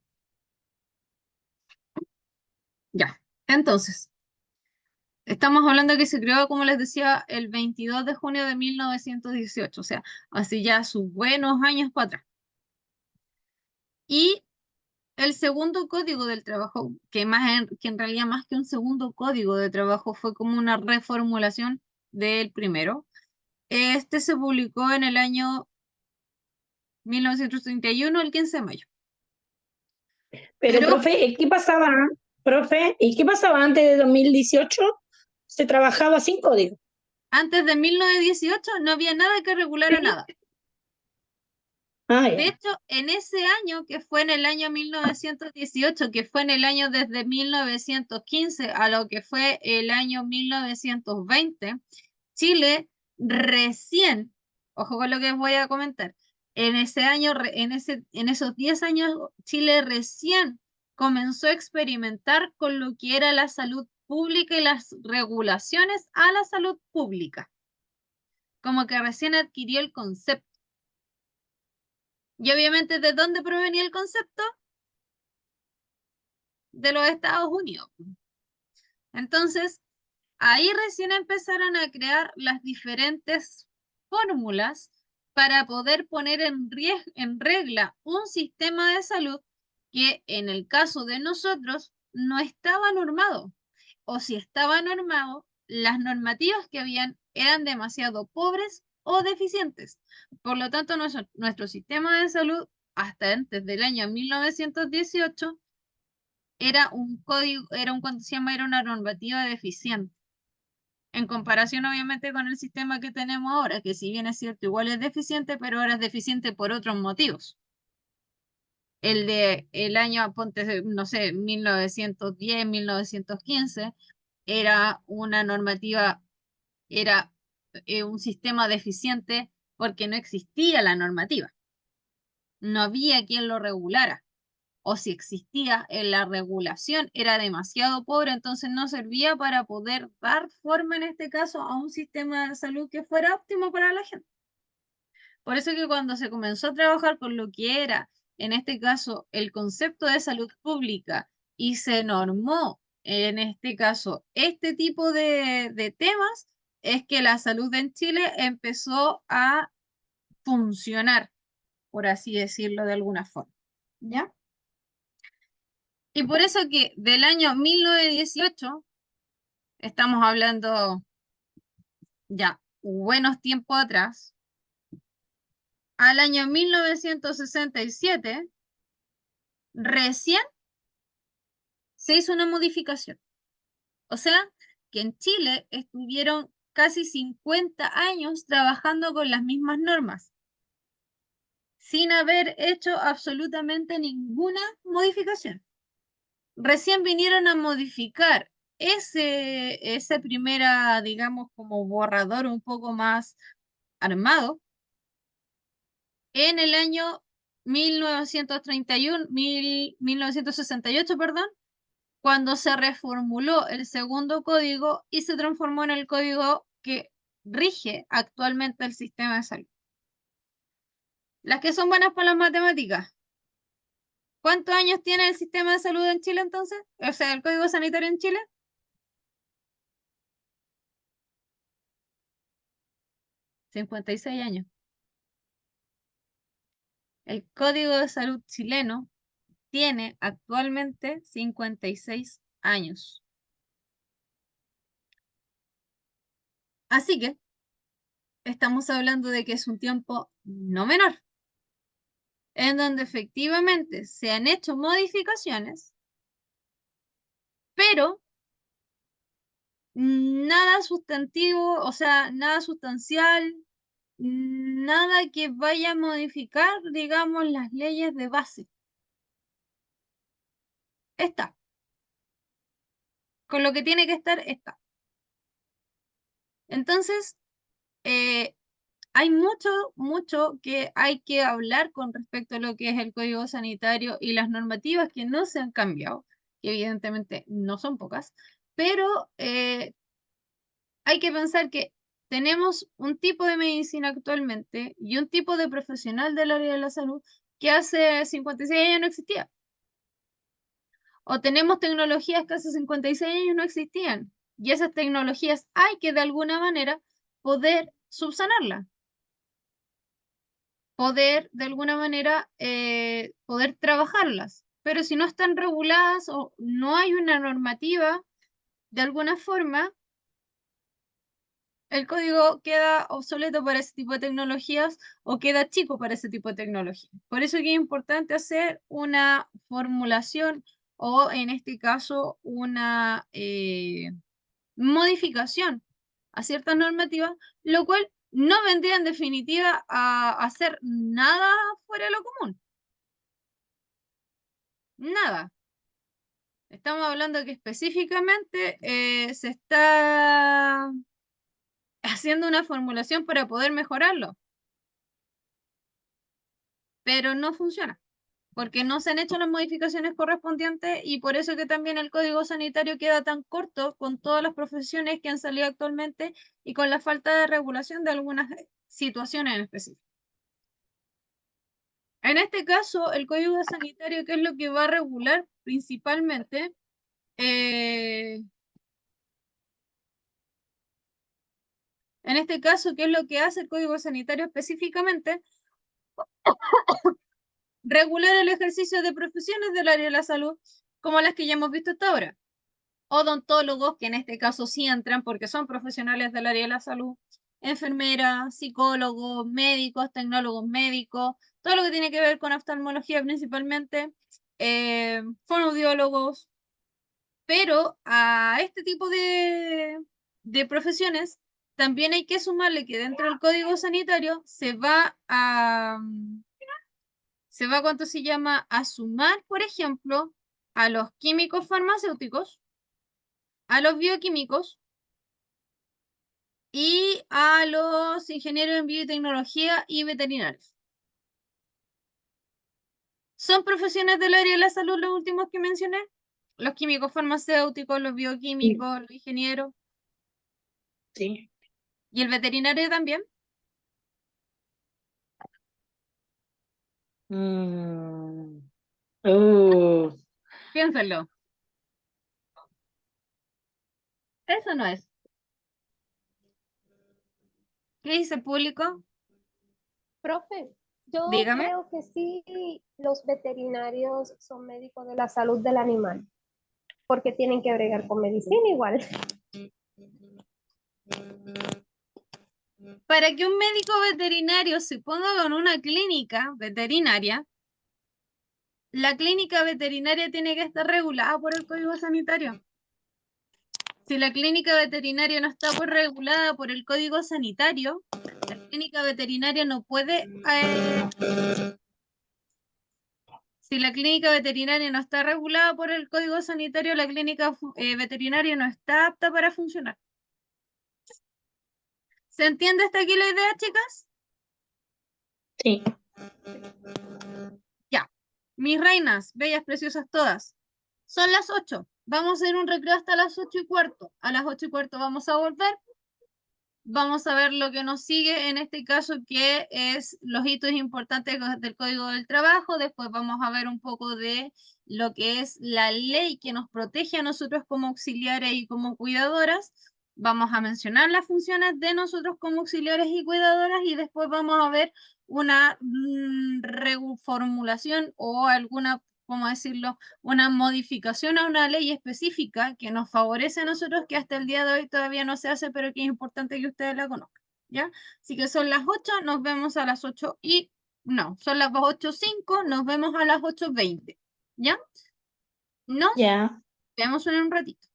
Ya. Entonces, estamos hablando que se creó, como les decía, el 22 de junio de 1918, o sea, hace ya sus buenos años para atrás. Y el segundo código del trabajo, que en realidad más que un segundo código de trabajo fue como una reformulación del primero. Este se publicó en el año 1931, el 15 de mayo. Pero, Pero profe, ¿qué pasaba, profe? ¿Y qué pasaba antes de 2018? Se trabajaba sin código. antes de 1918 no había nada que regulara Sí. nada. Ah, De ya. hecho, en ese año, que fue en el año 1918, que fue en el año desde 1915 a lo que fue el año 1920, Chile recién, ojo con lo que voy a comentar, en ese año, en esos 10 años, Chile recién comenzó a experimentar con lo que era la salud pública y las regulaciones a la salud pública, como que recién adquirió el concepto. Y obviamente, ¿de dónde provenía el concepto? De los Estados Unidos. Entonces, ahí recién empezaron a crear las diferentes fórmulas para poder poner en regla un sistema de salud que en el caso de nosotros no estaba normado. O si estaba normado, las normativas que habían eran demasiado pobres o deficientes. Por lo tanto, nuestro sistema de salud, hasta antes del año 1918, era un código, era una normativa deficiente. En comparación, obviamente, con el sistema que tenemos ahora, que si bien es cierto, igual es deficiente, pero ahora es deficiente por otros motivos. El de el año, ponte, no sé, 1910, 1915, era una normativa, era un sistema deficiente porque no existía la normativa. No había quien lo regulara. O si existía en la regulación, era demasiado pobre, entonces no servía para poder dar forma, en este caso, a un sistema de salud que fuera óptimo para la gente. Por eso que cuando se comenzó a trabajar con lo que era, en este caso, el concepto de salud pública y se normó, en este caso, este tipo de temas, es que la salud en Chile empezó a funcionar, por así decirlo de alguna forma. ¿Ya? Y por eso que del año 1918, estamos hablando ya buenos tiempos atrás, al año 1967, recién se hizo una modificación. O sea, que en Chile estuvieron casi 50 años trabajando con las mismas normas, sin haber hecho absolutamente ninguna modificación. Recién vinieron a modificar ese primera, digamos, como borrador un poco más armado en el año 1968, perdón, cuando se reformuló el segundo código y se transformó en el código que rige actualmente el sistema de salud. Las que son buenas para las matemáticas. ¿Cuántos años tiene el sistema de salud en Chile entonces? O sea, el código sanitario en Chile. 56 años. El Código de Salud chileno tiene actualmente 56 años. Así que estamos hablando de que es un tiempo no menor, en donde efectivamente se han hecho modificaciones, pero nada sustantivo, o sea, nada sustancial, nada que vaya a modificar, digamos, las leyes de base. Está. Con lo que tiene que estar, está. Entonces, eh, hay mucho que hay que hablar con respecto a lo que es el código sanitario y las normativas que no se han cambiado, que evidentemente no son pocas, pero hay que pensar que tenemos un tipo de medicina actualmente y un tipo de profesional del área de la salud que hace 56 años no existía. O tenemos tecnologías que hace 56 años no existían. Y esas tecnologías hay que de alguna manera poder subsanarlas. Poder de alguna manera poder trabajarlas. Pero si no están reguladas o no hay una normativa, de alguna forma, el código queda obsoleto para ese tipo de tecnologías o queda chico para ese tipo de tecnología. Por eso que es importante hacer una formulación o en este caso una modificación a ciertas normativas, lo cual no vendría en definitiva a hacer nada fuera de lo común. Nada. Estamos hablando que específicamente se está haciendo una formulación para poder mejorarlo, pero no funciona, porque no se han hecho las modificaciones correspondientes y por eso que también el código sanitario queda tan corto con todas las profesiones que han salido actualmente y con la falta de regulación de algunas situaciones en específico. En este caso, el código sanitario, ¿qué es lo que va a regular principalmente? En este caso, ¿qué es lo que hace el código sanitario específicamente? Regular el ejercicio de profesiones del área de la salud, como las que ya hemos visto hasta ahora. Odontólogos, que en este caso sí entran porque son profesionales del área de la salud, enfermeras, psicólogos, médicos, tecnólogos médicos, todo lo que tiene que ver con oftalmología principalmente, fonoaudiólogos, pero a este tipo de profesiones también hay que sumarle que dentro del código sanitario ¿cuánto se llama? A sumar, por ejemplo, a los químicos farmacéuticos, a los bioquímicos y a los ingenieros en biotecnología y veterinarios. ¿Son profesiones del área de la salud los últimos que mencioné? Los químicos farmacéuticos, los bioquímicos, los ingenieros Sí. y el veterinario también. Mm. Uh, Piénsenlo. Eso no es. ¿Qué dice el público? Profe, yo Dígame. creo que sí, los veterinarios son médicos de la salud del animal, porque tienen que bregar con medicina igual. Para que un médico veterinario se ponga con una clínica veterinaria, la clínica veterinaria tiene que estar regulada por el Código Sanitario. Si la clínica veterinaria no está pues regulada por el Código Sanitario, la clínica veterinaria no puede... si la clínica veterinaria no está regulada por el Código Sanitario, la clínica veterinaria no está apta para funcionar. ¿Se entiende hasta aquí la idea, chicas? sí. Ya. Mis reinas, bellas, preciosas todas. Son las 8. Vamos a hacer un recreo hasta las 8:15. A las 8:15 vamos a volver. Vamos a ver lo que nos sigue en este caso, que es los hitos importantes del Código del Trabajo. Después vamos a ver un poco de lo que es la ley que nos protege a nosotros como auxiliares y como cuidadoras. Vamos a mencionar las funciones de nosotros como auxiliares y cuidadoras y después vamos a ver una reformulación o alguna, ¿cómo decirlo?, una modificación a una ley específica que nos favorece a nosotros, que hasta el día de hoy todavía no se hace, pero que es importante que ustedes la conozcan, ¿ya? Así que son las 8, nos vemos a las 8 y... No, son las 8:05, nos vemos a las 8:20, ¿ya? Nos Ya. vemos en un ratito.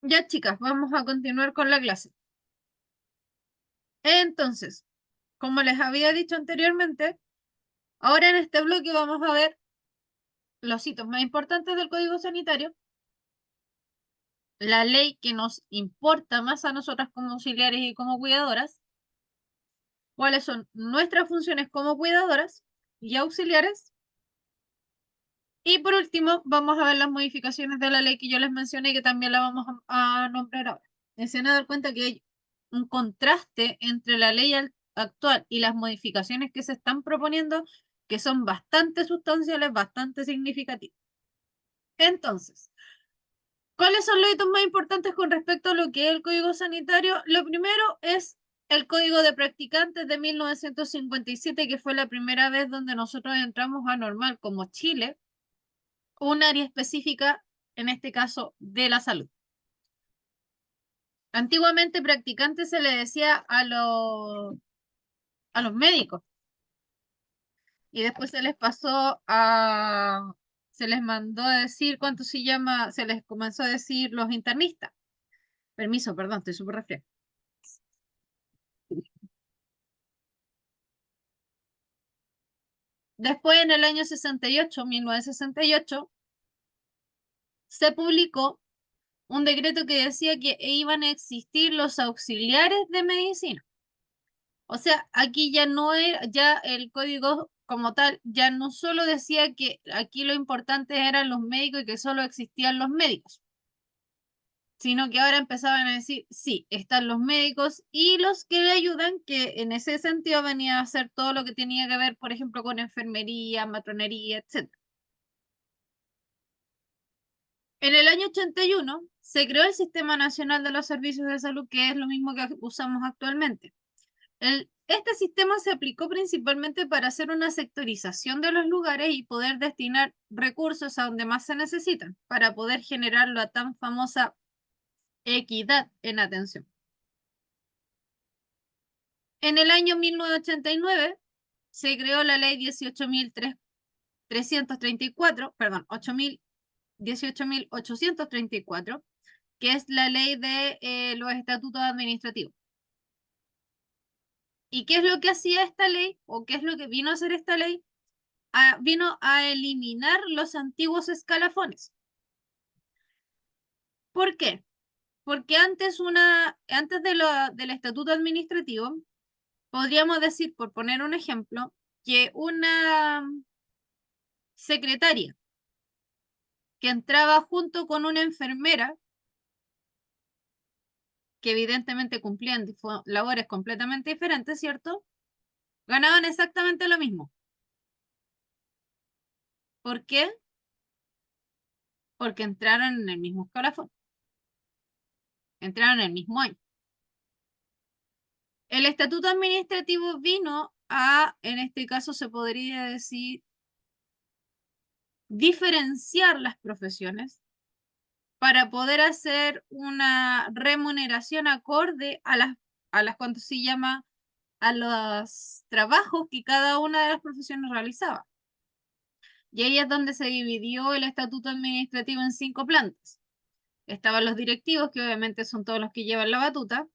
Ya, chicas, vamos a continuar con la clase. Entonces, como les había dicho anteriormente, ahora en este bloque vamos a ver los hitos más importantes del Código Sanitario, la ley que nos importa más a nosotras como auxiliares y como cuidadoras, cuáles son nuestras funciones como cuidadoras y auxiliares, y por último vamos a ver las modificaciones de la ley que yo les mencioné, que también la vamos a nombrar ahora. Se van a dar cuenta que hay un contraste entre la ley actual y las modificaciones que se están proponiendo, que son bastante sustanciales, bastante significativas. Entonces, ¿cuáles son los hitos más importantes con respecto a lo que es el Código Sanitario? Lo primero es el Código de Practicantes de 1957, que fue la primera vez donde nosotros entramos a normal como Chile, un área específica, en este caso, de la salud. Antiguamente practicantes se le decía a los médicos y después se les pasó se les mandó a decir, ¿cuánto se llama? Se les comenzó a decir los internistas. Permiso, perdón, estoy súper resfriada. Después, en el año 1968, se publicó un decreto que decía que iban a existir los auxiliares de medicina. O sea, aquí ya no era, ya el código como tal, ya no solo decía que aquí lo importante eran los médicos y que solo existían los médicos, sino que ahora empezaban a decir, sí, están los médicos y los que le ayudan, que en ese sentido venía a hacer todo lo que tenía que ver, por ejemplo, con enfermería, matronería, etc. En el año 81 se creó el Sistema Nacional de los Servicios de Salud, que es lo mismo que usamos actualmente. Este sistema se aplicó principalmente para hacer una sectorización de los lugares y poder destinar recursos a donde más se necesitan, para poder generar la tan famosa equidad en atención. En el año 1989 se creó la ley 18.334, perdón, 18.834, que es la ley de los estatutos administrativos. ¿Y qué es lo que hacía esta ley? ¿O qué es lo que vino a hacer esta ley? Vino a eliminar los antiguos escalafones. ¿Por qué? Porque antes del estatuto administrativo, podríamos decir, por poner un ejemplo, que una secretaria que entraba junto con una enfermera, que evidentemente cumplían labores completamente diferentes, ¿cierto? Ganaban exactamente lo mismo. ¿Por qué? Porque entraron en el mismo escalafón. Entraron en el mismo año. El estatuto administrativo vino en este caso se podría decir, diferenciar las profesiones para poder hacer una remuneración acorde ¿cuánto se llama? A los trabajos que cada una de las profesiones realizaba. Y ahí es donde se dividió el estatuto administrativo en 5 plantas. Estaban los directivos, que obviamente son todos los que llevan la batuta.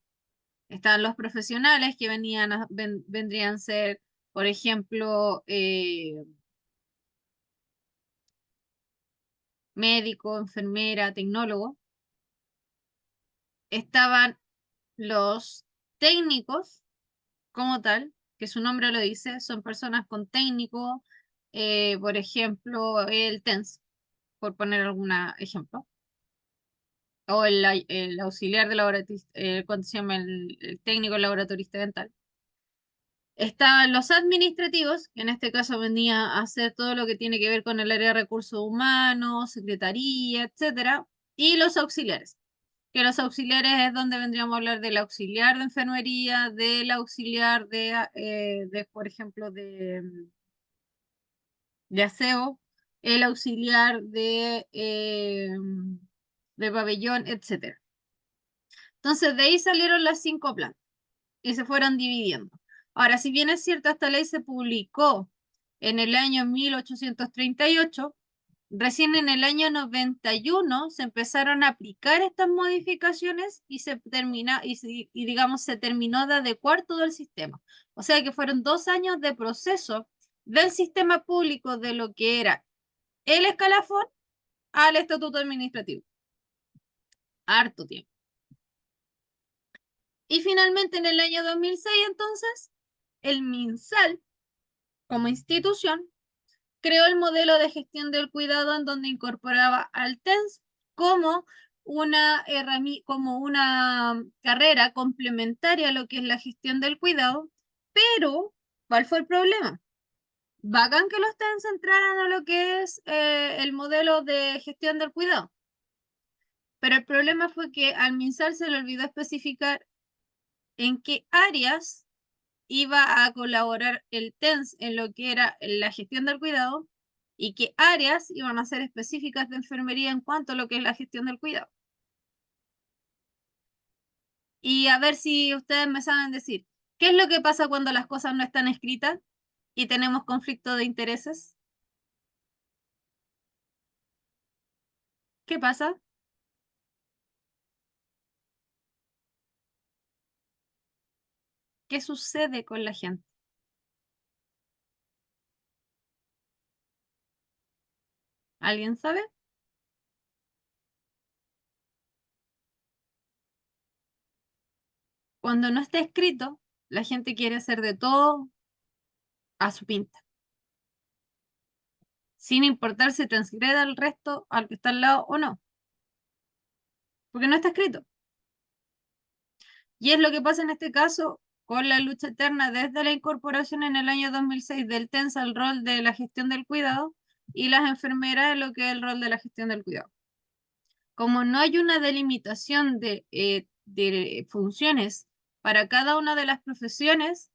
Estaban los profesionales, que vendrían a ser, por ejemplo, médico, enfermera, tecnólogo. Estaban los técnicos como tal, que su nombre lo dice, son personas con técnico, por ejemplo, el TENS, por poner algún ejemplo. O el auxiliar de laboratorista, ¿cuánto se llama? El técnico laboratorista dental. Estaban los administrativos, que en este caso venía a hacer todo lo que tiene que ver con el área de recursos humanos, secretaría, etcétera, y los auxiliares, que los auxiliares es donde vendríamos a hablar del auxiliar de enfermería, del auxiliar por ejemplo, de aseo, el auxiliar de pabellón, etcétera. Entonces, de ahí salieron las 5 plantas y se fueron dividiendo. Ahora, si bien es cierto, esta ley se publicó en el año 1838, Recién en el año 91 se empezaron a aplicar estas modificaciones y digamos, se terminó de adecuar todo el sistema. O sea que fueron 2 años de proceso del sistema público de lo que era el escalafón al estatuto administrativo. Harto tiempo. Y finalmente en el año 2006, entonces, el MinSal, como institución, creó el modelo de gestión del cuidado en donde incorporaba al TENS como una carrera complementaria a lo que es la gestión del cuidado, pero ¿cuál fue el problema? Bacán que los TENS entraran a lo que es el modelo de gestión del cuidado, pero el problema fue que al MinSal se le olvidó especificar en qué áreas iba a colaborar el TENS en lo que era la gestión del cuidado y qué áreas iban a ser específicas de enfermería en cuanto a lo que es la gestión del cuidado. Y a ver si ustedes me saben decir, ¿qué es lo que pasa cuando las cosas no están escritas y tenemos conflicto de intereses? ¿Qué pasa? ¿Qué sucede con la gente? ¿Alguien sabe? Cuando no está escrito, la gente quiere hacer de todo a su pinta, sin importar si transgrede al resto, al que está al lado o no, porque no está escrito. Y es lo que pasa en este caso con la lucha eterna desde la incorporación en el año 2006 del TENS al rol de la gestión del cuidado y las enfermeras en lo que es el rol de la gestión del cuidado. Como no hay una delimitación de funciones para cada una de las profesiones,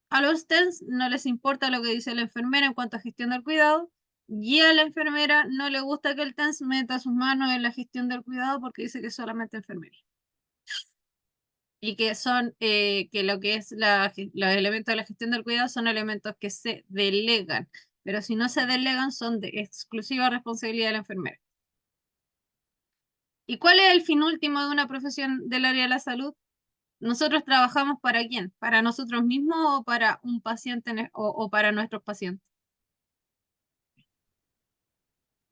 a los TENS no les importa lo que dice la enfermera en cuanto a gestión del cuidado, y a la enfermera no le gusta que el TENS meta sus manos en la gestión del cuidado porque dice que es solamente enfermería. Y que son, que lo que es los elementos de la gestión del cuidado son elementos que se delegan, pero si no se delegan son de exclusiva responsabilidad de la enfermera. ¿Y cuál es el fin último de una profesión del área de la salud? ¿Nosotros trabajamos para quién? ¿Para nosotros mismos o para un paciente o para nuestros pacientes?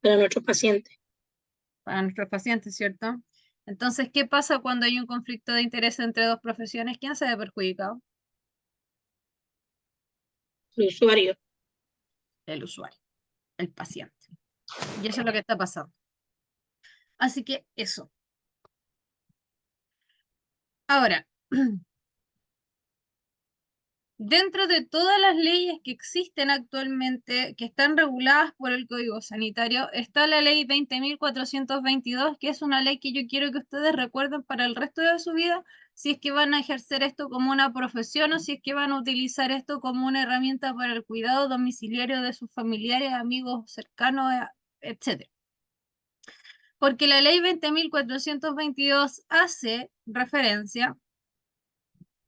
Para nuestros pacientes. Para nuestros pacientes, ¿cierto? Entonces, ¿qué pasa cuando hay un conflicto de interés entre dos profesiones? ¿Quién se ve perjudicado? El usuario. El usuario, el paciente. Y eso es lo que está pasando. Así que eso. Ahora, dentro de todas las leyes que existen actualmente, que están reguladas por el Código Sanitario, está la ley 20.422, que es una ley que yo quiero que ustedes recuerden para el resto de su vida, si es que van a ejercer esto como una profesión o si es que van a utilizar esto como una herramienta para el cuidado domiciliario de sus familiares, amigos cercanos, etc. Porque la ley 20.422 hace referencia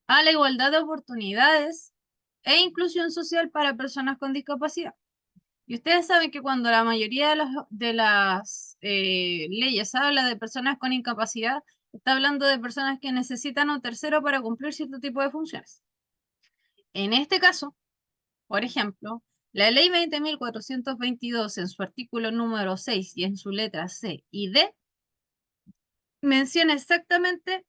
a la igualdad de oportunidades e inclusión social para personas con discapacidad. Y ustedes saben que cuando la mayoría de las leyes habla de personas con incapacidad, está hablando de personas que necesitan un tercero para cumplir cierto tipo de funciones. En este caso, por ejemplo, la ley 20.422 en su artículo número 6 y en su letra C y D menciona exactamente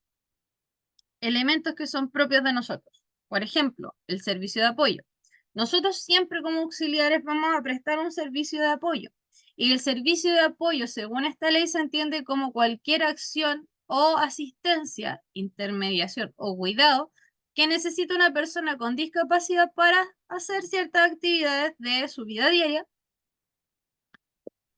elementos que son propios de nosotros. Por ejemplo, el servicio de apoyo. Nosotros siempre como auxiliares vamos a prestar un servicio de apoyo. Y el servicio de apoyo, según esta ley, se entiende como cualquier acción o asistencia, intermediación o cuidado que necesita una persona con discapacidad para hacer ciertas actividades de su vida diaria.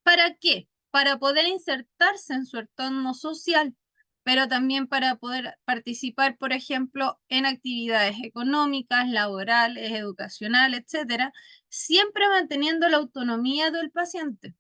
¿Para qué? Para poder insertarse en su entorno social, pero también para poder participar, por ejemplo, en actividades económicas, laborales, educacionales, etcétera, siempre manteniendo la autonomía del paciente.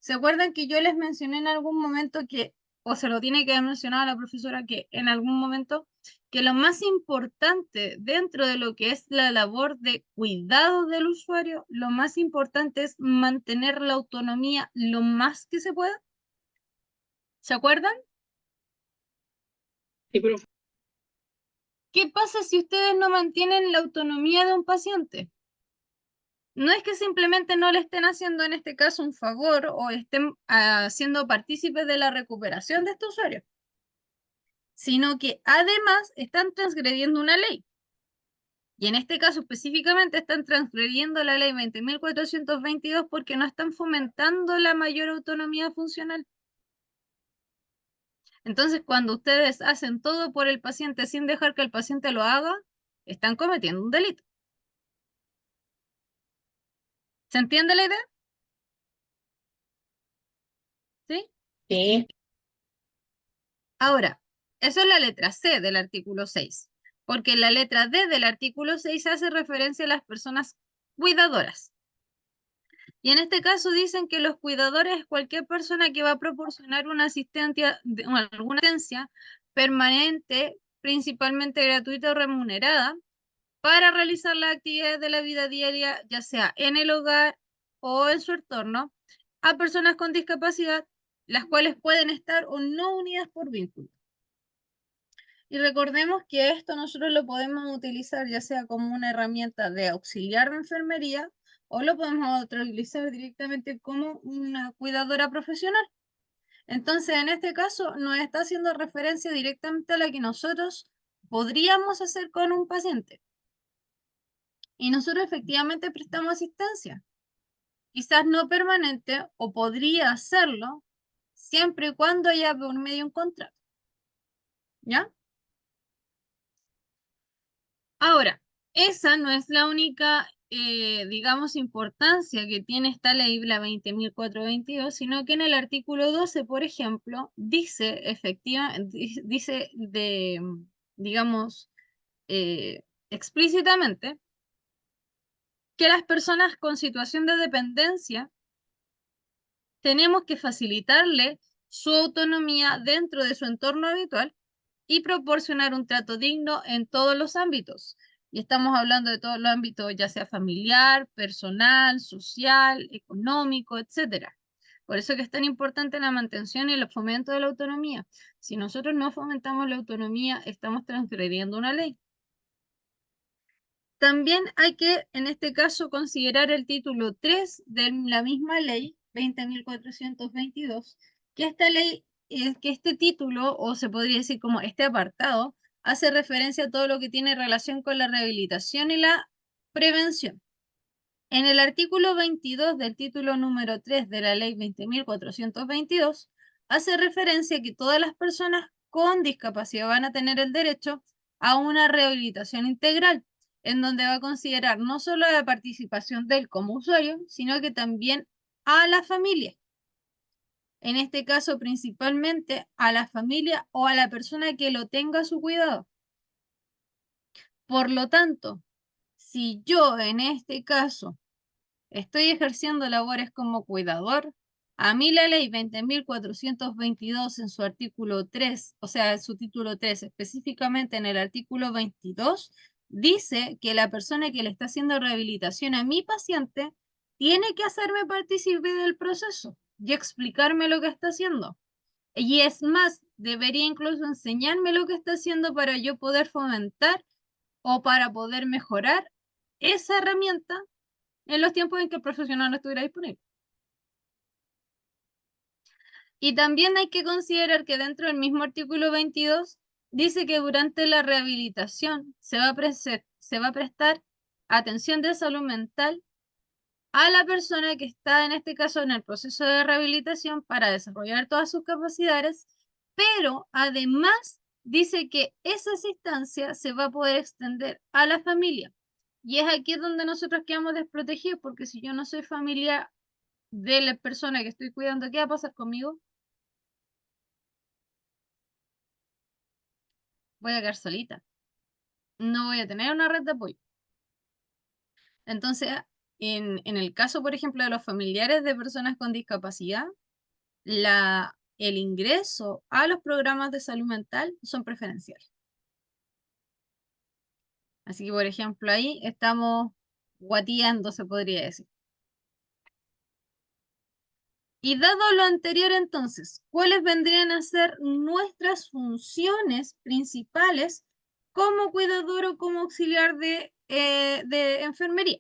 ¿Se acuerdan que yo les mencioné en algún momento que o se lo tiene que mencionar a la profesora que en algún momento, que lo más importante dentro de lo que es la labor de cuidado del usuario, lo más importante es mantener la autonomía lo más que se pueda. ¿Se acuerdan? Sí, profe. ¿Qué pasa si ustedes no mantienen la autonomía de un paciente? No es que simplemente no le estén haciendo en este caso un favor o estén haciendo partícipes de la recuperación de este usuario, sino que además están transgrediendo una ley. Y en este caso específicamente están transgrediendo la ley 20.422 porque no están fomentando la mayor autonomía funcional. Entonces, cuando ustedes hacen todo por el paciente sin dejar que el paciente lo haga, están cometiendo un delito. ¿Se entiende la idea? ¿Sí? Sí. Ahora, eso es la letra C del artículo 6, porque la letra D del artículo 6 hace referencia a las personas cuidadoras. Y en este caso dicen que los cuidadores es cualquier persona que va a proporcionar una asistencia, alguna asistencia permanente, principalmente gratuita o remunerada, para realizar las actividades de la vida diaria, ya sea en el hogar o en su entorno, a personas con discapacidad, las cuales pueden estar o no unidas por vínculo. Y recordemos que esto nosotros lo podemos utilizar ya sea como una herramienta de auxiliar de enfermería o lo podemos utilizar directamente como una cuidadora profesional. Entonces, en este caso, nos está haciendo referencia directamente a la que nosotros podríamos hacer con un paciente. Y nosotros efectivamente prestamos asistencia. Quizás no permanente o podría hacerlo siempre y cuando haya por medio un contrato. ¿Ya? Ahora, esa no es la única, digamos, importancia que tiene esta ley, la 20.422, sino que en el artículo 12, por ejemplo, dice dice digamos, explícitamente que las personas con situación de dependencia tenemos que facilitarle su autonomía dentro de su entorno habitual y proporcionar un trato digno en todos los ámbitos. Y estamos hablando de todos los ámbitos, ya sea familiar, personal, social, económico, etc. Por eso que es tan importante la mantención y el fomento de la autonomía. Si nosotros no fomentamos la autonomía, estamos transgrediendo una ley. También hay que, en este caso, considerar el título 3 de la misma ley, 20.422, que esta ley, que este título, o se podría decir como este apartado, hace referencia a todo lo que tiene relación con la rehabilitación y la prevención. En el artículo 22 del título número 3 de la ley 20.422, hace referencia a que todas las personas con discapacidad van a tener el derecho a una rehabilitación integral, en donde va a considerar no solo la participación de él como usuario, sino que también a la familia. En este caso, principalmente a la familia o a la persona que lo tenga a su cuidado. Por lo tanto, si yo en este caso estoy ejerciendo labores como cuidador, a mí la ley 20.422 en su artículo 3, o sea, en su título 3, específicamente en el artículo 22, dice que la persona que le está haciendo rehabilitación a mi paciente tiene que hacerme partícipe del proceso y explicarme lo que está haciendo. Y es más, debería incluso enseñarme lo que está haciendo para yo poder fomentar o para poder mejorar esa herramienta en los tiempos en que el profesional no estuviera disponible. Y también hay que considerar que dentro del mismo artículo 22 dice que durante la rehabilitación se va a prestar atención de salud mental a la persona que está en este caso en el proceso de rehabilitación para desarrollar todas sus capacidades, pero además dice que esa asistencia se va a poder extender a la familia. Y es aquí donde nosotros quedamos desprotegidos, porque si yo no soy familiar de la persona que estoy cuidando, ¿qué va a pasar conmigo? Voy a quedar solita. No voy a tener una red de apoyo. Entonces, en el caso, por ejemplo, de los familiares de personas con discapacidad, el ingreso a los programas de salud mental son preferenciales. Así que, por ejemplo, ahí estamos guateando, se podría decir. Y dado lo anterior, entonces, ¿cuáles vendrían a ser nuestras funciones principales como cuidador o como auxiliar de enfermería?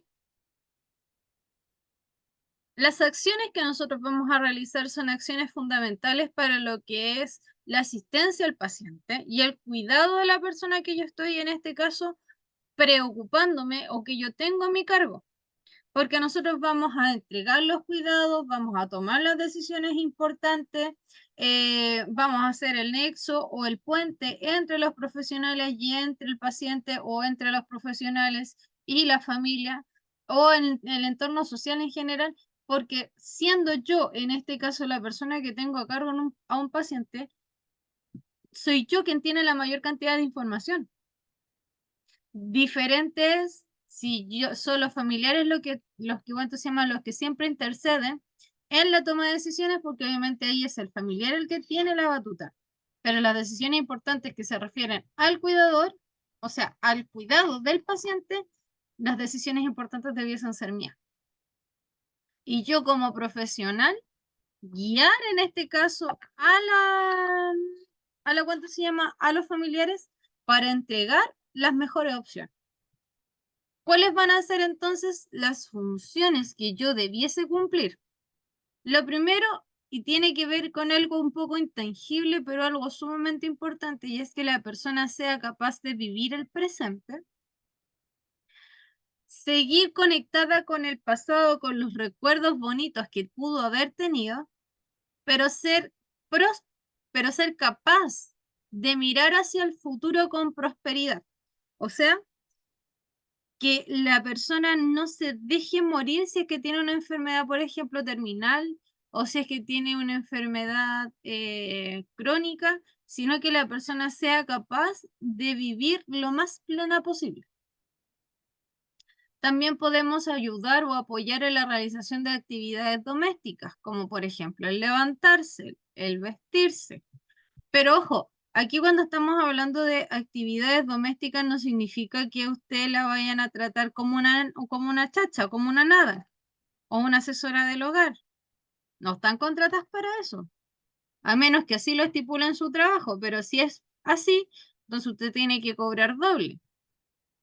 Las acciones que nosotros vamos a realizar son acciones fundamentales para lo que es la asistencia al paciente y el cuidado de la persona que yo estoy, en este caso, preocupándome o que yo tengo a mi cargo. Porque nosotros vamos a entregar los cuidados, vamos a tomar las decisiones importantes, vamos a hacer el nexo o el puente entre los profesionales y entre el paciente o entre los profesionales y la familia o en el entorno social en general, porque siendo yo, en este caso, la persona que tengo a cargo a un paciente, soy yo quien tiene la mayor cantidad de información. Diferentes, si yo son los familiares los que ¿cuánto se llaman? Los que siempre interceden en la toma de decisiones, porque obviamente ahí es el familiar el que tiene la batuta. Pero las decisiones importantes que se refieren al cuidador, o sea, al cuidado del paciente, las decisiones importantes debiesen ser mías. Y yo como profesional, guiar en este caso ¿cuánto se llama? A los familiares para entregar las mejores opciones. ¿Cuáles van a ser entonces las funciones que yo debiese cumplir? Lo primero, y tiene que ver con algo un poco intangible, pero algo sumamente importante, y es que la persona sea capaz de vivir el presente, seguir conectada con el pasado, con los recuerdos bonitos que pudo haber tenido, pero ser capaz de mirar hacia el futuro con prosperidad. O sea, que la persona no se deje morir si es que tiene una enfermedad, por ejemplo, terminal, o si es que tiene una enfermedad crónica, sino que la persona sea capaz de vivir lo más plena posible. También podemos ayudar o apoyar en la realización de actividades domésticas, como por ejemplo el levantarse, el vestirse. Pero ojo, aquí cuando estamos hablando de actividades domésticas no significa que usted la vayan a tratar como una chacha, como una nada, o una asesora del hogar. No están contratadas para eso, a menos que así lo estipule en su trabajo, pero si es así, entonces usted tiene que cobrar doble,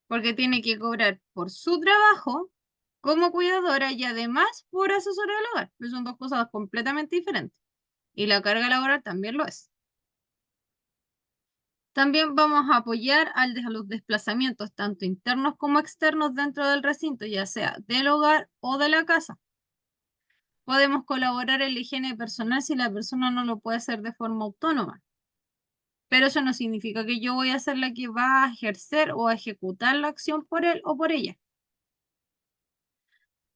porque tiene que cobrar por su trabajo como cuidadora y además por asesora del hogar, que son dos cosas completamente diferentes. Y la carga laboral también lo es. También vamos a apoyar a los desplazamientos, tanto internos como externos dentro del recinto, ya sea del hogar o de la casa. Podemos colaborar en la higiene personal si la persona no lo puede hacer de forma autónoma. Pero eso no significa que yo voy a ser la que va a ejercer o a ejecutar la acción por él o por ella.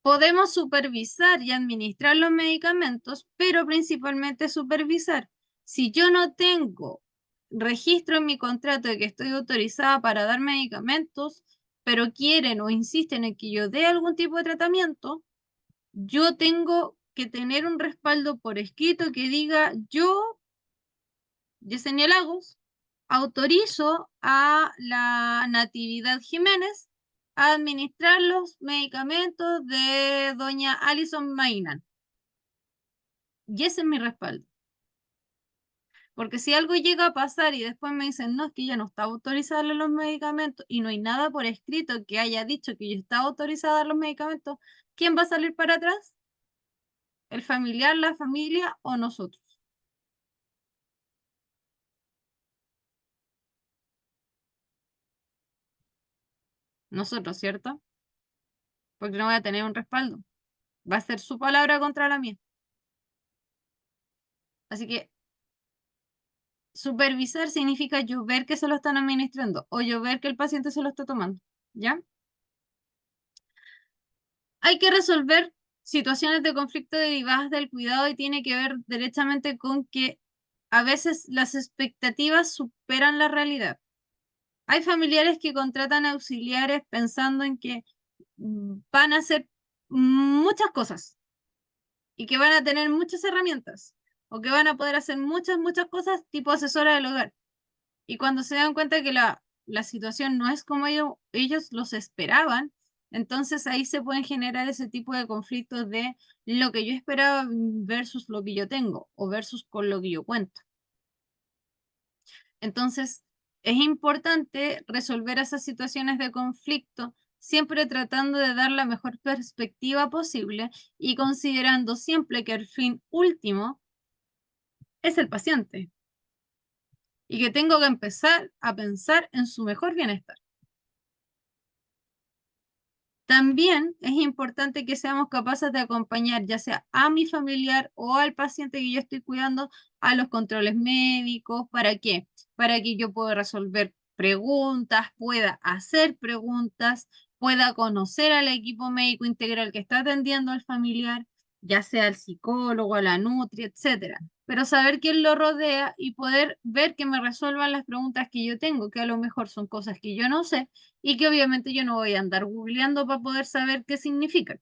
Podemos supervisar y administrar los medicamentos, pero principalmente supervisar. Si yo no tengo registro en mi contrato de que estoy autorizada para dar medicamentos, pero quieren o insisten en que yo dé algún tipo de tratamiento, yo tengo que tener un respaldo por escrito que diga yo, Yesenia Lagos, autorizo a la Natividad Jiménez a administrar los medicamentos de doña Alison Mainan. Y ese es mi respaldo. Porque si algo llega a pasar y después me dicen, no, es que ya no está autorizada a dar los medicamentos y no hay nada por escrito que haya dicho que yo estaba autorizada a dar los medicamentos, ¿quién va a salir para atrás? ¿El familiar, la familia o nosotros? Nosotros, ¿cierto? Porque no voy a tener un respaldo. Va a ser su palabra contra la mía. Así que supervisar significa yo ver que se lo están administrando o yo ver que el paciente se lo está tomando, ¿ya? Hay que resolver situaciones de conflicto derivadas del cuidado y tiene que ver derechamente con que a veces las expectativas superan la realidad. Hay familiares que contratan auxiliares pensando en que van a hacer muchas cosas y que van a tener muchas herramientas. o que van a poder hacer muchas cosas tipo asesora del hogar. Y cuando se dan cuenta que la situación no es como ellos los esperaban, entonces ahí se pueden generar ese tipo de conflictos de lo que yo esperaba versus lo que yo tengo o versus con lo que yo cuento. Entonces, es importante resolver esas situaciones de conflicto, siempre tratando de dar la mejor perspectiva posible y considerando siempre que el fin último es el paciente y que tengo que empezar a pensar en su mejor bienestar. También es importante que seamos capaces de acompañar ya sea a mi familiar o al paciente que yo estoy cuidando a los controles médicos. ¿Para qué? Para que yo pueda resolver preguntas, pueda hacer preguntas, pueda conocer al equipo médico integral que está atendiendo al familiar, ya sea al psicólogo, a la nutri, etcétera. Pero saber quién lo rodea y poder ver que me resuelvan las preguntas que yo tengo, que a lo mejor son cosas que yo no sé y que obviamente yo no voy a andar googleando para poder saber qué significan.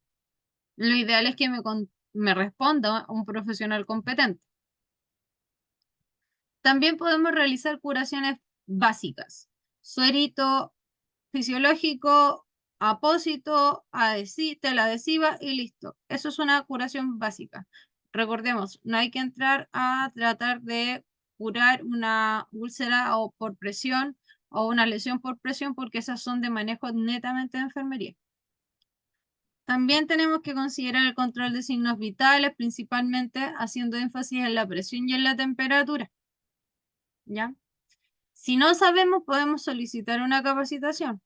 Lo ideal es que me responda un profesional competente. También podemos realizar curaciones básicas. Suerito fisiológico, apósito, tela adhesiva y listo. Eso es una curación básica. Recordemos, no hay que entrar a tratar de curar una úlcera o por presión o una lesión por presión porque esas son de manejo netamente de enfermería. También tenemos que considerar el control de signos vitales, principalmente haciendo énfasis en la presión y en la temperatura. ¿Ya? Si no sabemos, podemos solicitar una capacitación.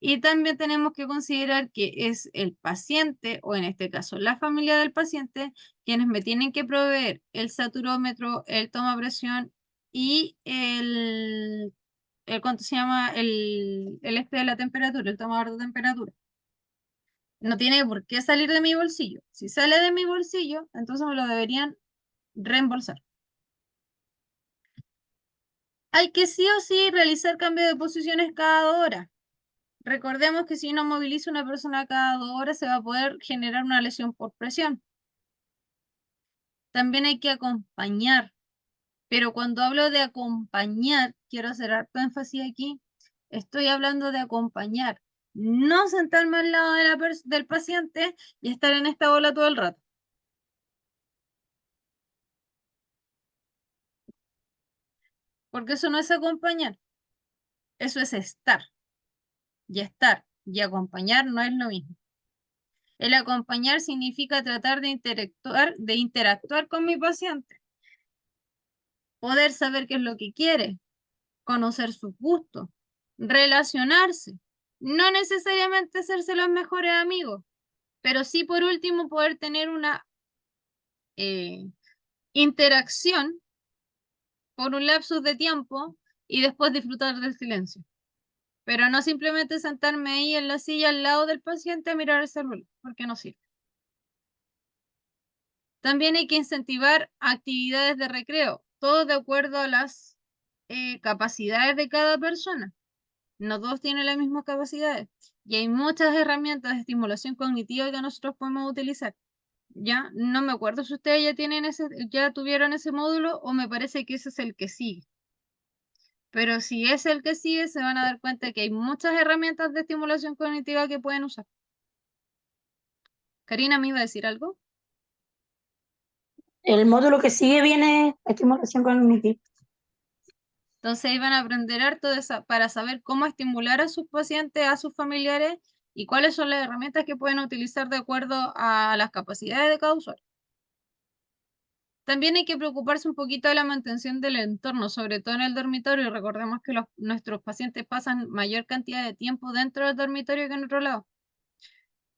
Y también tenemos que considerar que es el paciente, o en este caso la familia del paciente, quienes me tienen que proveer el saturómetro, el toma presión y ¿cuánto se llama? El de la temperatura, el tomador de temperatura. No tiene por qué salir de mi bolsillo. Si sale de mi bolsillo, entonces me lo deberían reembolsar. Hay que sí o sí realizar cambio de posiciones cada hora. Recordemos que si no moviliza una persona cada 2 horas se va a poder generar una lesión por presión. También hay que acompañar, pero cuando hablo de acompañar, quiero hacer harto énfasis aquí, estoy hablando de acompañar, no sentarme al lado del paciente y estar en esta bola todo el rato. Porque eso no es acompañar, eso es estar. Y acompañar no es lo mismo. El acompañar significa tratar de interactuar con mi paciente, poder saber qué es lo que quiere, conocer sus gustos, relacionarse, no necesariamente hacerse los mejores amigos, pero sí por último poder tener una interacción por un lapsus de tiempo y después disfrutar del silencio. Pero no simplemente sentarme ahí en la silla al lado del paciente a mirar el celular, porque no sirve. También hay que incentivar actividades de recreo, todo de acuerdo a las capacidades de cada persona. No todos tienen las mismas capacidades y hay muchas herramientas de estimulación cognitiva que nosotros podemos utilizar. Ya no me acuerdo si ustedes ya tuvieron ese módulo o me parece que ese es el que sigue. Pero si es el que sigue, se van a dar cuenta que hay muchas herramientas de estimulación cognitiva que pueden usar. Karina, ¿me iba a decir algo? El módulo que sigue viene estimulación cognitiva. Entonces ahí van a aprender harto para saber cómo estimular a sus pacientes, a sus familiares y cuáles son las herramientas que pueden utilizar de acuerdo a las capacidades de cada usuario. También hay que preocuparse un poquito de la mantención del entorno, sobre todo en el dormitorio. Recordemos que nuestros pacientes pasan mayor cantidad de tiempo dentro del dormitorio que en otro lado.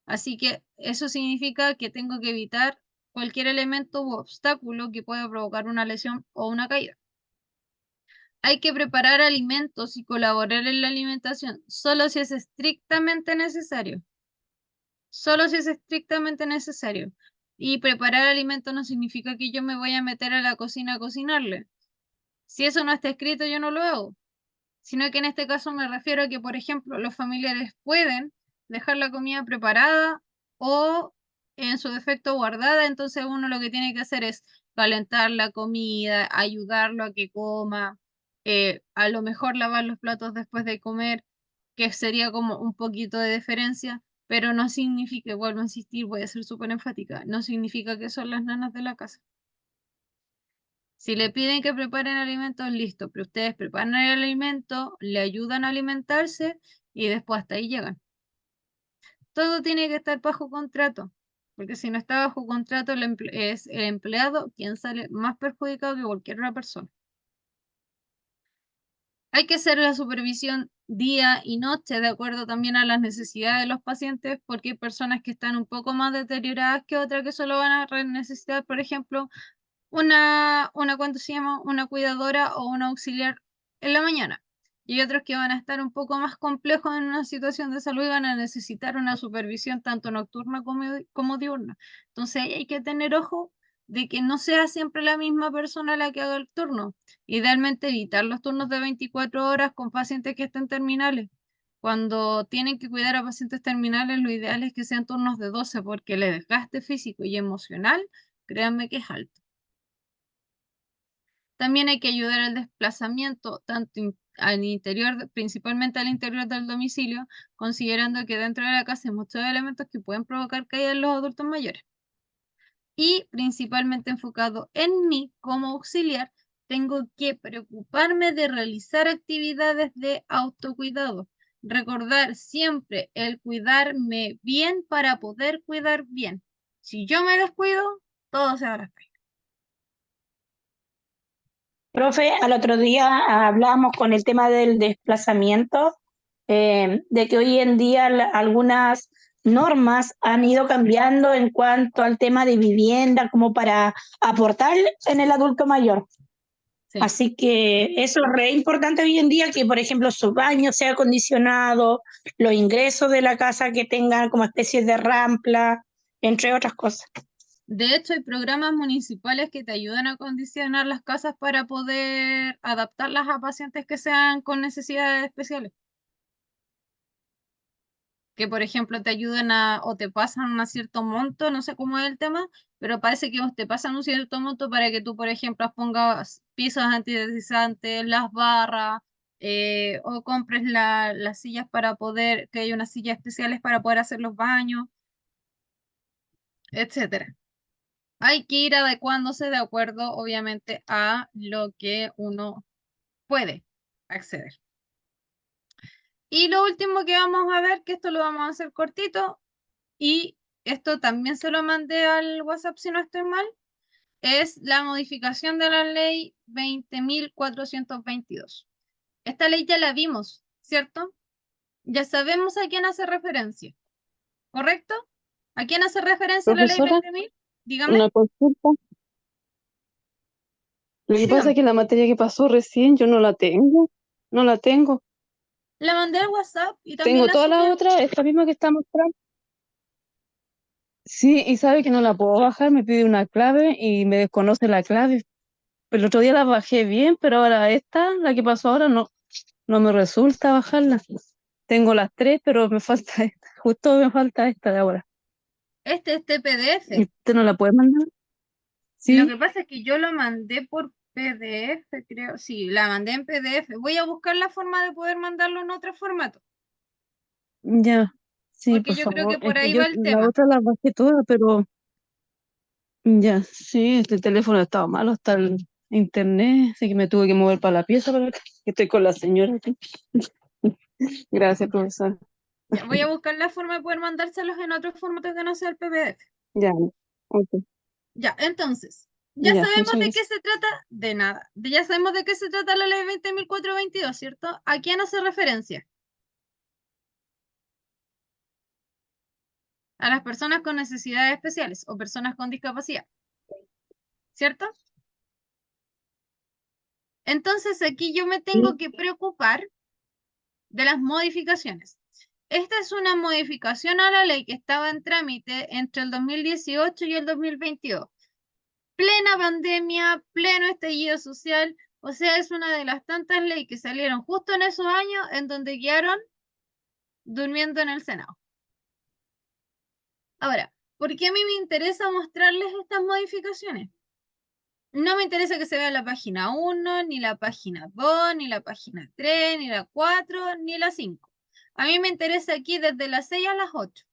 Así que eso significa que tengo que evitar cualquier elemento u obstáculo que pueda provocar una lesión o una caída. Hay que preparar alimentos y colaborar en la alimentación, solo si es estrictamente necesario. Solo si es estrictamente necesario. Y preparar alimentos no significa que yo me voy a meter a la cocina a cocinarle. Si eso no está escrito, yo no lo hago. Sino que en este caso me refiero a que, por ejemplo, los familiares pueden dejar la comida preparada o en su defecto guardada, entonces uno lo que tiene que hacer es calentar la comida, ayudarlo a que coma, a lo mejor lavar los platos después de comer, que sería como un poquito de deferencia, pero no significa, vuelvo a insistir, voy a ser súper enfática, no significa que son las nanas de la casa. Si le piden que preparen alimentos, listo, pero ustedes preparan el alimento, le ayudan a alimentarse y después hasta ahí llegan. Todo tiene que estar bajo contrato, porque si no está bajo contrato, es el empleado quien sale más perjudicado que cualquier otra persona. Hay que hacer la supervisión día y noche, de acuerdo también a las necesidades de los pacientes, porque hay personas que están un poco más deterioradas que otras que solo van a necesitar, por ejemplo, ¿cuánto se llama? Una cuidadora o una auxiliar en la mañana. Y otros que van a estar un poco más complejos en una situación de salud y van a necesitar una supervisión tanto nocturna como diurna. Entonces ahí hay que tener ojo de que no sea siempre la misma persona la que haga el turno. Idealmente evitar los turnos de 24 horas con pacientes que estén terminales. Cuando tienen que cuidar a pacientes terminales, lo ideal es que sean turnos de 12 porque el desgaste físico y emocional, créanme que es alto. También hay que ayudar al desplazamiento, tanto al interior, principalmente al interior del domicilio, considerando que dentro de la casa hay muchos elementos que pueden provocar caída en los adultos mayores. Y principalmente enfocado en mí como auxiliar, tengo que preocuparme de realizar actividades de autocuidado. Recordar siempre el cuidarme bien para poder cuidar bien. Si yo me descuido, todo se va a las caer. Profe, al otro día hablábamos con el tema del desplazamiento, de que hoy en día algunas normas han ido cambiando en cuanto al tema de vivienda, como para aportar en el adulto mayor. Sí. Así que eso es re importante hoy en día, que por ejemplo su baño sea acondicionado, los ingresos de la casa que tengan como especies de rampla, entre otras cosas. De hecho, hay programas municipales que te ayudan a acondicionar las casas para poder adaptarlas a pacientes que sean con necesidades especiales. Que, por ejemplo, te ayudan o te pasan a cierto monto, no sé cómo es el tema, pero parece que te pasan un cierto monto para que tú, por ejemplo, pongas pisos antideslizantes, las barras, o compres las sillas para poder, que haya unas sillas especiales para poder hacer los baños, etcétera. Hay que ir adecuándose de acuerdo, obviamente, a lo que uno puede acceder. Y lo último que vamos a ver, que esto lo vamos a hacer cortito, y esto también se lo mandé al WhatsApp si no estoy mal, es la modificación de la ley 20.422. Esta ley ya la vimos, ¿cierto? Ya sabemos a quién hace referencia, ¿correcto? ¿A quién hace referencia la ley Profesora, 20.000? Dígame. una consulta. Lo que pasa Dígame. es que la materia que pasó recién yo no la tengo. No la tengo. La mandé al WhatsApp y también Tengo la toda subí la al... otra, esta misma que está mostrando. Sí, y sabe que no la puedo bajar, me pide una clave y me desconoce la clave. El otro día la bajé bien, pero ahora esta, la que pasó ahora, no me resulta bajarla. Tengo las tres, pero me falta esta. Justo me falta esta de ahora. Este ¿Y PDF. usted no la puede mandar? Lo que Sí, pasa es que yo lo mandé por PDF, creo. Sí, la mandé en PDF. Voy a buscar la forma de poder mandarlo en otro formato, ya. Sí, porque por yo creo que favor. Es por que ahí yo va el la tema. otra la bajé toda, pero ya, sí, este teléfono ha estado malo hasta el internet, así que me tuve que mover para la pieza para acá, que estoy con la señora aquí. Gracias, Ya, profesor. ya, voy a buscar la forma de poder mandárselos en otro formato que no sea el PDF. Ya, ok, Ya, entonces, ya ya, sabemos muchas de qué gracias. se trata, de nada. Ya sabemos de qué se trata la ley 20.422, ¿cierto? ¿A quién hace referencia? A las personas con necesidades especiales o personas con discapacidad, ¿cierto? Entonces aquí yo me tengo Sí, que preocupar de las modificaciones. Esta es una modificación a la ley que estaba en trámite entre el 2018 y el 2022. Plena pandemia, pleno estallido social, o sea, es una de las tantas leyes que salieron justo en esos años en donde quedaron durmiendo en el Senado. Ahora, ¿Por qué a mí me interesa mostrarles estas modificaciones? No me interesa que se vea la página 1, ni la página 2, ni la página 3, ni la 4, ni la 5. A mí me interesa aquí desde las 6 a las 8.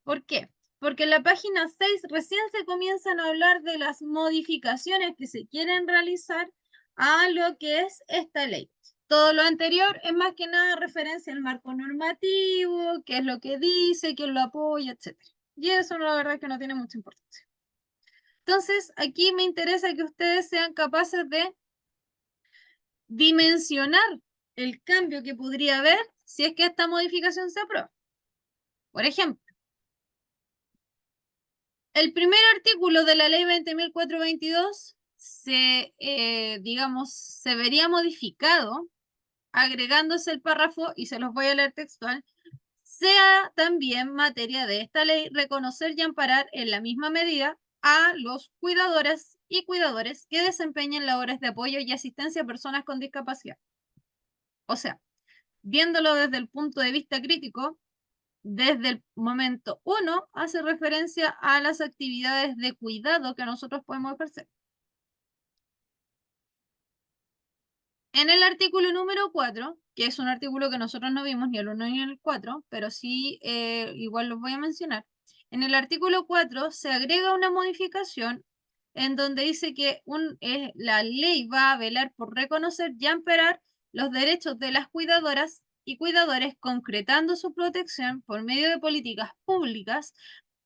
¿Por qué? Porque en la página 6 recién se comienzan a hablar de las modificaciones que se quieren realizar a lo que es esta ley. Todo lo anterior es más que nada referencia al marco normativo, qué es lo que dice, quién lo apoya, etc. Y eso la verdad es que no tiene mucha importancia. Entonces, aquí me interesa que ustedes sean capaces de dimensionar el cambio que podría haber si es que esta modificación se aprueba. Por ejemplo, el primer artículo de la ley 20.422 se vería modificado agregándose el párrafo, y se los voy a leer textual, sea también materia de esta ley reconocer y amparar en la misma medida a los cuidadoras y cuidadores que desempeñen labores de apoyo y asistencia a personas con discapacidad. O sea, viéndolo desde el punto de vista crítico, desde el momento 1 hace referencia a las actividades de cuidado que nosotros podemos ejercer. En el artículo número 4, que es un artículo que nosotros no vimos ni el 1 ni el 4, pero sí igual los voy a mencionar. En el artículo 4 se agrega una modificación en donde dice que la ley va a velar por reconocer y amparar los derechos de las cuidadoras y cuidadores, concretando su protección por medio de políticas públicas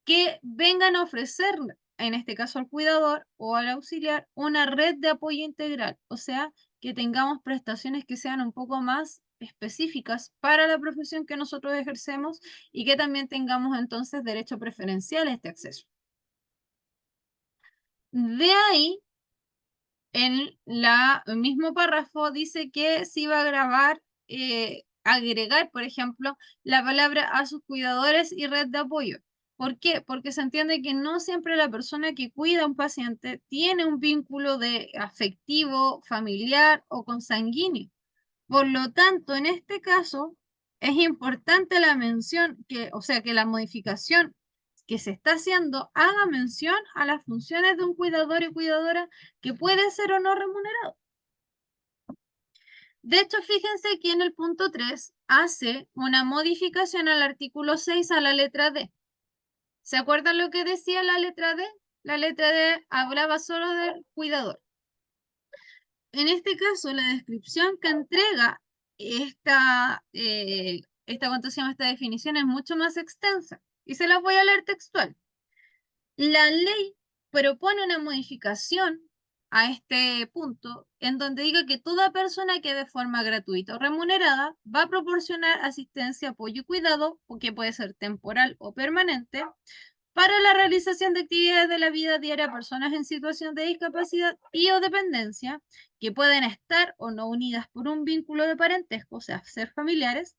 que vengan a ofrecer, en este caso al cuidador o al auxiliar, una red de apoyo integral, o sea, que tengamos prestaciones que sean un poco más específicas para la profesión que nosotros ejercemos y que también tengamos entonces derecho preferencial a este acceso. De ahí, en el mismo párrafo dice que se iba a agregar, por ejemplo, la palabra a sus cuidadores y red de apoyo. ¿Por qué? Porque se entiende que no siempre la persona que cuida a un paciente tiene un vínculo afectivo, familiar o consanguíneo. Por lo tanto, en este caso, es importante la mención, que la modificación que se está haciendo haga mención a las funciones de un cuidador y cuidadora que puede ser o no remunerado. De hecho, fíjense que en el punto 3 hace una modificación al artículo 6 a la letra D. ¿Se acuerdan lo que decía la letra D? La letra D hablaba solo del cuidador. En este caso, la descripción que entrega esta definición es mucho más extensa y se la voy a leer textual. La ley propone una modificación a este punto en donde diga que toda persona que de forma gratuita o remunerada va a proporcionar asistencia, apoyo y cuidado, o que puede ser temporal o permanente, para la realización de actividades de la vida diaria a personas en situación de discapacidad y o dependencia que pueden estar o no unidas por un vínculo de parentesco, o sea, ser familiares,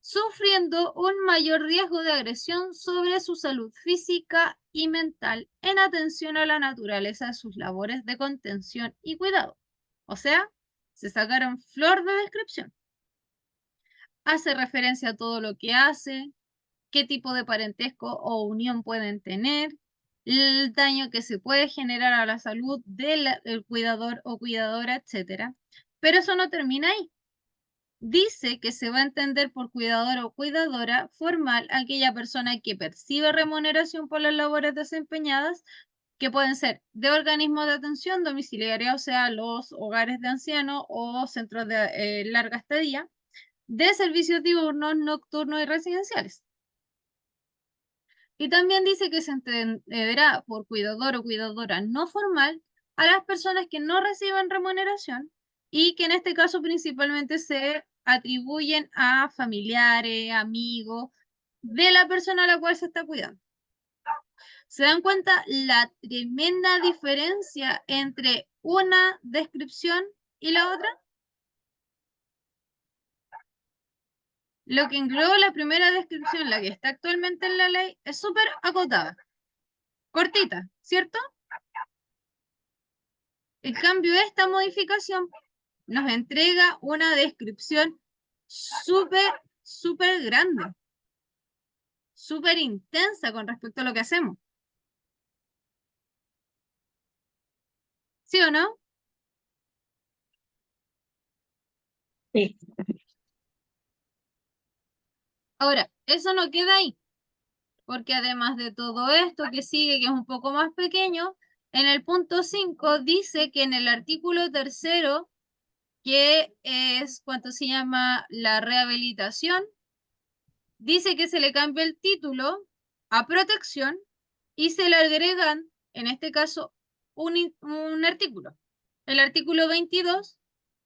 sufriendo un mayor riesgo de agresión sobre su salud física y mental en atención a la naturaleza de sus labores de contención y cuidado. O sea, se sacaron flor de descripción. Hace referencia a todo lo que hace, qué tipo de parentesco o unión pueden tener, el daño que se puede generar a la salud del cuidador o cuidadora, etc. Pero eso no termina ahí. Dice que se va a entender por cuidador o cuidadora formal aquella persona que percibe remuneración por las labores desempeñadas, que pueden ser de organismos de atención domiciliaria, o sea, los hogares de ancianos o centros de larga estadía, de servicios diurnos, nocturnos y residenciales. Y también dice que se entenderá por cuidador o cuidadora no formal a las personas que no reciben remuneración y que en este caso principalmente se atribuyen a familiares, amigos de la persona a la cual se está cuidando. ¿Se dan cuenta la tremenda diferencia entre una descripción y la otra? Lo que engloba la primera descripción, la que está actualmente en la ley, es súper acotada, cortita, ¿cierto? En cambio, esta modificación nos entrega una descripción súper grande. súper intensa con respecto a lo que hacemos. ¿Sí o no? Sí. Ahora, eso no queda ahí, porque además de todo esto que sigue, que es un poco más pequeño, en el punto 5 dice que en el artículo 3º, que es cuánto se llama la rehabilitación, dice que se le cambia el título a protección y se le agregan, en este caso, un artículo. El artículo 22,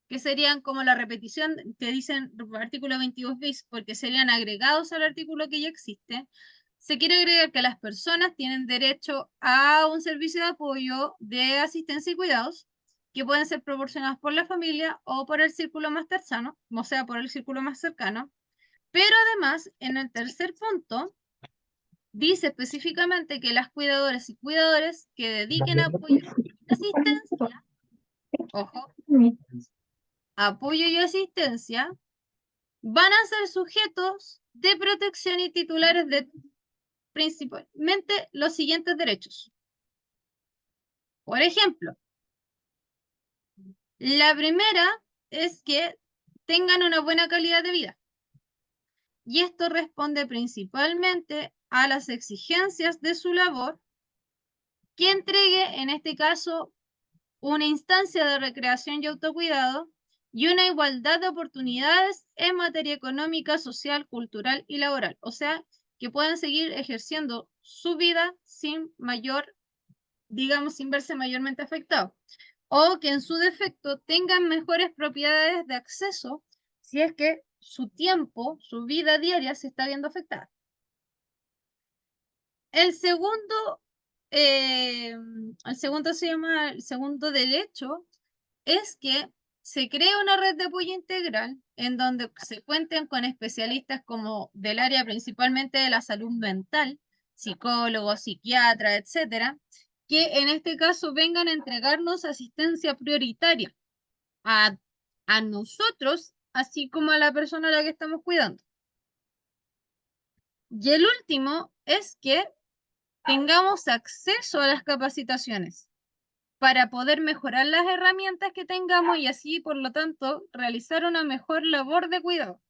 que serían como la repetición, te dicen artículo 22 bis, porque serían agregados al artículo que ya existe. Se quiere agregar que las personas tienen derecho a un servicio de apoyo de asistencia y cuidados que pueden ser proporcionados por la familia o por el círculo más cercano, o sea, por el círculo más cercano. Pero además, en el tercer punto, dice específicamente que las cuidadoras y cuidadores que dediquen apoyo y asistencia, ojo, apoyo y asistencia, van a ser sujetos de protección y titulares de principalmente los siguientes derechos. Por ejemplo, la primera es que tengan una buena calidad de vida. Y esto responde principalmente a las exigencias de su labor, que entregue, en este caso, una instancia de recreación y autocuidado y una igualdad de oportunidades en materia económica, social, cultural y laboral. O sea, que puedan seguir ejerciendo su vida sin mayor, digamos, sin verse mayormente afectados. O que en su defecto tengan mejores propiedades de acceso si es que su tiempo, su vida diaria se está viendo afectada. El segundo, el segundo derecho es que se crea una red de apoyo integral en donde se cuenten con especialistas como del área principalmente de la salud mental, psicólogos, psiquiatras, etcétera, que en este caso vengan a entregarnos asistencia prioritaria a, a nosotros, así como a la persona a la que estamos cuidando. Y el último es que tengamos acceso a las capacitaciones para poder mejorar las herramientas que tengamos y así, por lo tanto, realizar una mejor labor de cuidado.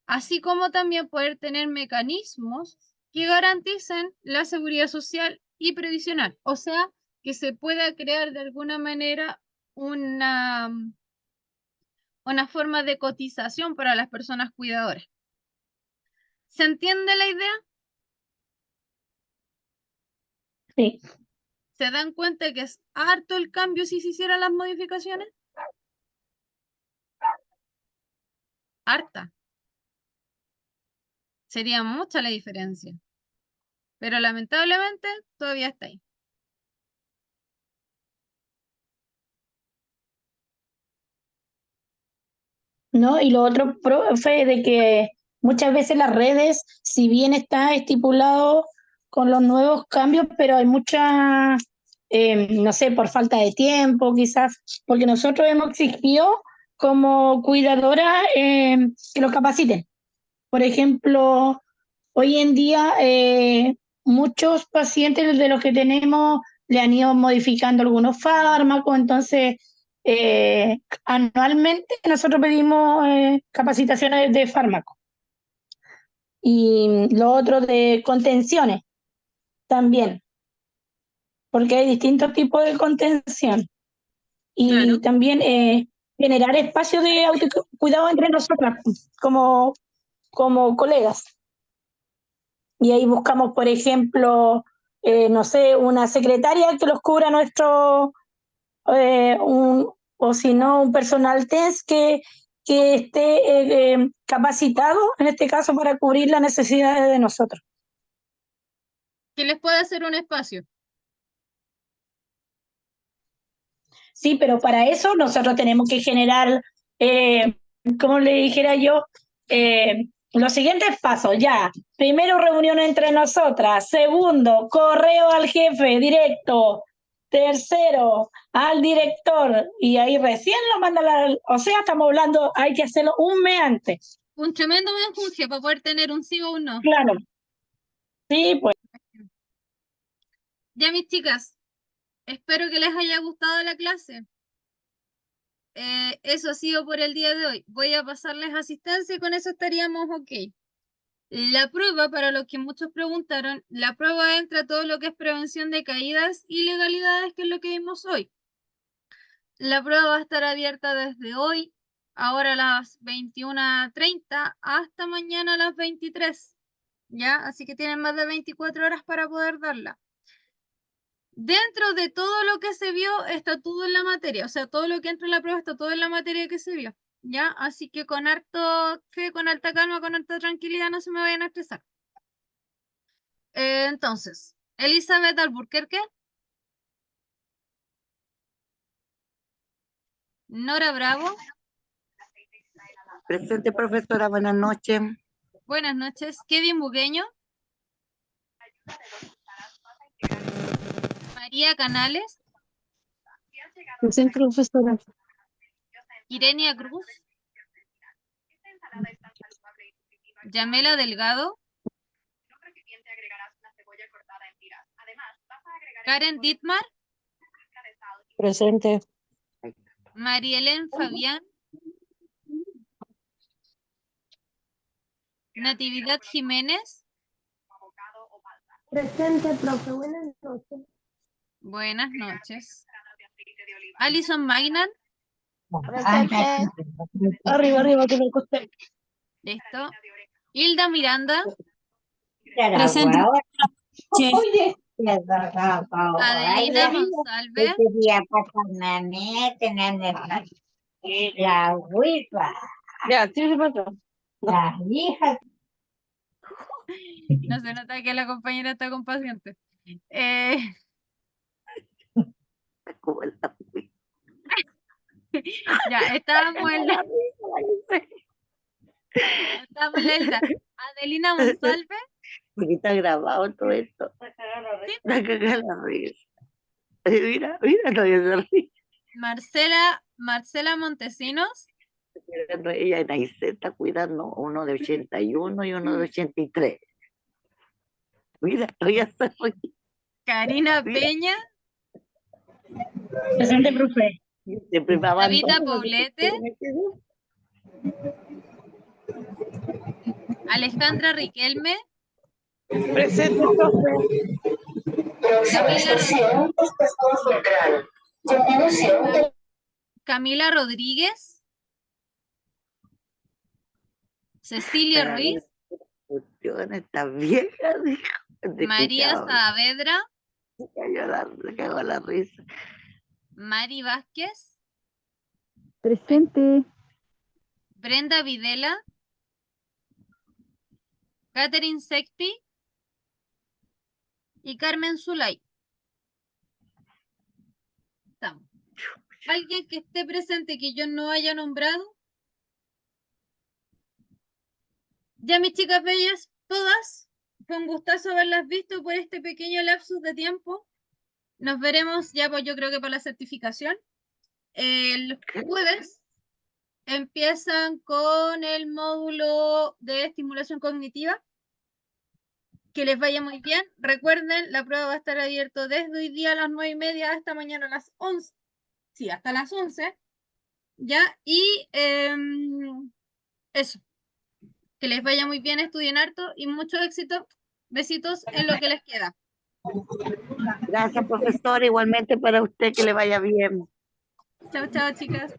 Así como también poder tener mecanismos que garanticen la seguridad social y previsional. O sea, que se pueda crear de alguna manera una forma de cotización para las personas cuidadoras. ¿Se entiende la idea? Sí. ¿Se dan cuenta que es harto el cambio si se hicieran las modificaciones? Harta. Sería mucha la diferencia. Pero lamentablemente todavía está ahí. ¿No? Y lo otro, profe, de que muchas veces las redes, si bien está estipulado con los nuevos cambios, pero hay mucha, no sé, por falta de tiempo quizás, porque nosotros hemos exigido como cuidadora que los capaciten. Por ejemplo, hoy en día muchos pacientes de los que tenemos le han ido modificando algunos fármacos, entonces anualmente nosotros pedimos capacitaciones de fármacos. Y lo otro de contenciones también, porque hay distintos tipos de contención. Y Claro. también generar espacios de autocuidado entre nosotras como colegas. Y ahí buscamos, por ejemplo, no sé, una secretaria que los cubra o si no, un personal test que esté capacitado, en este caso, para cubrir las necesidades de nosotros. Que les pueda hacer un espacio. Sí, pero para eso nosotros tenemos que generar, como le dijera yo, los siguientes pasos, ya. Primero, reunión entre nosotras. Segundo, correo al jefe directo. Tercero, al director. Y ahí recién lo manda o sea, estamos hablando, hay que hacerlo un mes antes. Un tremendo menjunje para poder tener un sí o un no. Claro, Sí, pues. Ya, mis chicas, espero que les haya gustado la clase. Eso ha sido por el día de hoy. Voy a pasarles asistencia y con eso estaríamos ok. La prueba, para los que muchos preguntaron, la prueba entra todo lo que es prevención de caídas y legalidades, que es lo que vimos hoy. La prueba va a estar abierta desde hoy, ahora a las 21:30, hasta mañana a las 23. ¿Ya? Así que tienen más de 24 horas para poder darla. Dentro de todo lo que se vio, está todo en la materia. O sea, todo lo que entra en la prueba está todo en la materia que se vio. ¿Ya? Así que con harto fe, con alta calma, con alta tranquilidad, no se me vayan a estresar. Entonces, Elizabeth Alburquerque. Nora Bravo. Presente, profesora, buenas noches. Buenas noches. Kevin Bugueño. María Canales. Presente, profesora. Irenia Cruz. Yamela Delgado. Karen Dittmar. Presente. Marielen Fabián. Natividad Jiménez. Presente, profe. Buenas noches. Buenas noches. Alison Magnan. Presente. Arriba, arriba, que me acosté. Listo. Hilda Miranda. Presente. Oye, Adelina Monsalve. La huipa, Ya, sí, se pasó. las hijas. No se nota que la compañera está con pacientes. Como la- Ya, estábamos en la Hilda. Adelina Monsalve. Porque está grabado todo esto. La caga la risa. Mira, mira, todavía se ríe. Marcela Montesinos. Ella en Aicet está cuidando uno de 81 y uno de 83. Mira, todavía se ríe. Karina Mira. Peña. presente, profe. Siempre me Davita abandono. Poblete. Alejandra Riquelme. Presente, profe. Camila Rodríguez. Cecilia Ruiz. Esta vieja, dijo. Te María escuchaba, Saavedra. me cagó la risa. Mari Vázquez. Presente. Brenda Videla. Catherine Secpi. Y Carmen Zulay. Estamos. ¿Alguien que esté presente que yo no haya nombrado? Ya, mis chicas bellas, todas, fue un gustazo haberlas visto por este pequeño lapsus de tiempo. Nos veremos ya, pues yo creo que para la certificación. El jueves empiezan con el módulo de estimulación cognitiva. Que les vaya muy bien. Recuerden, la prueba va a estar abierta desde hoy día a las 9:30 hasta mañana a las 11. Sí, hasta las 11. ¿Ya? Y eso. Que les vaya muy bien, estudien harto y mucho éxito. Besitos en lo que les queda. Gracias, profesor. Igualmente para usted, que le vaya bien. Chao, chao, chicas.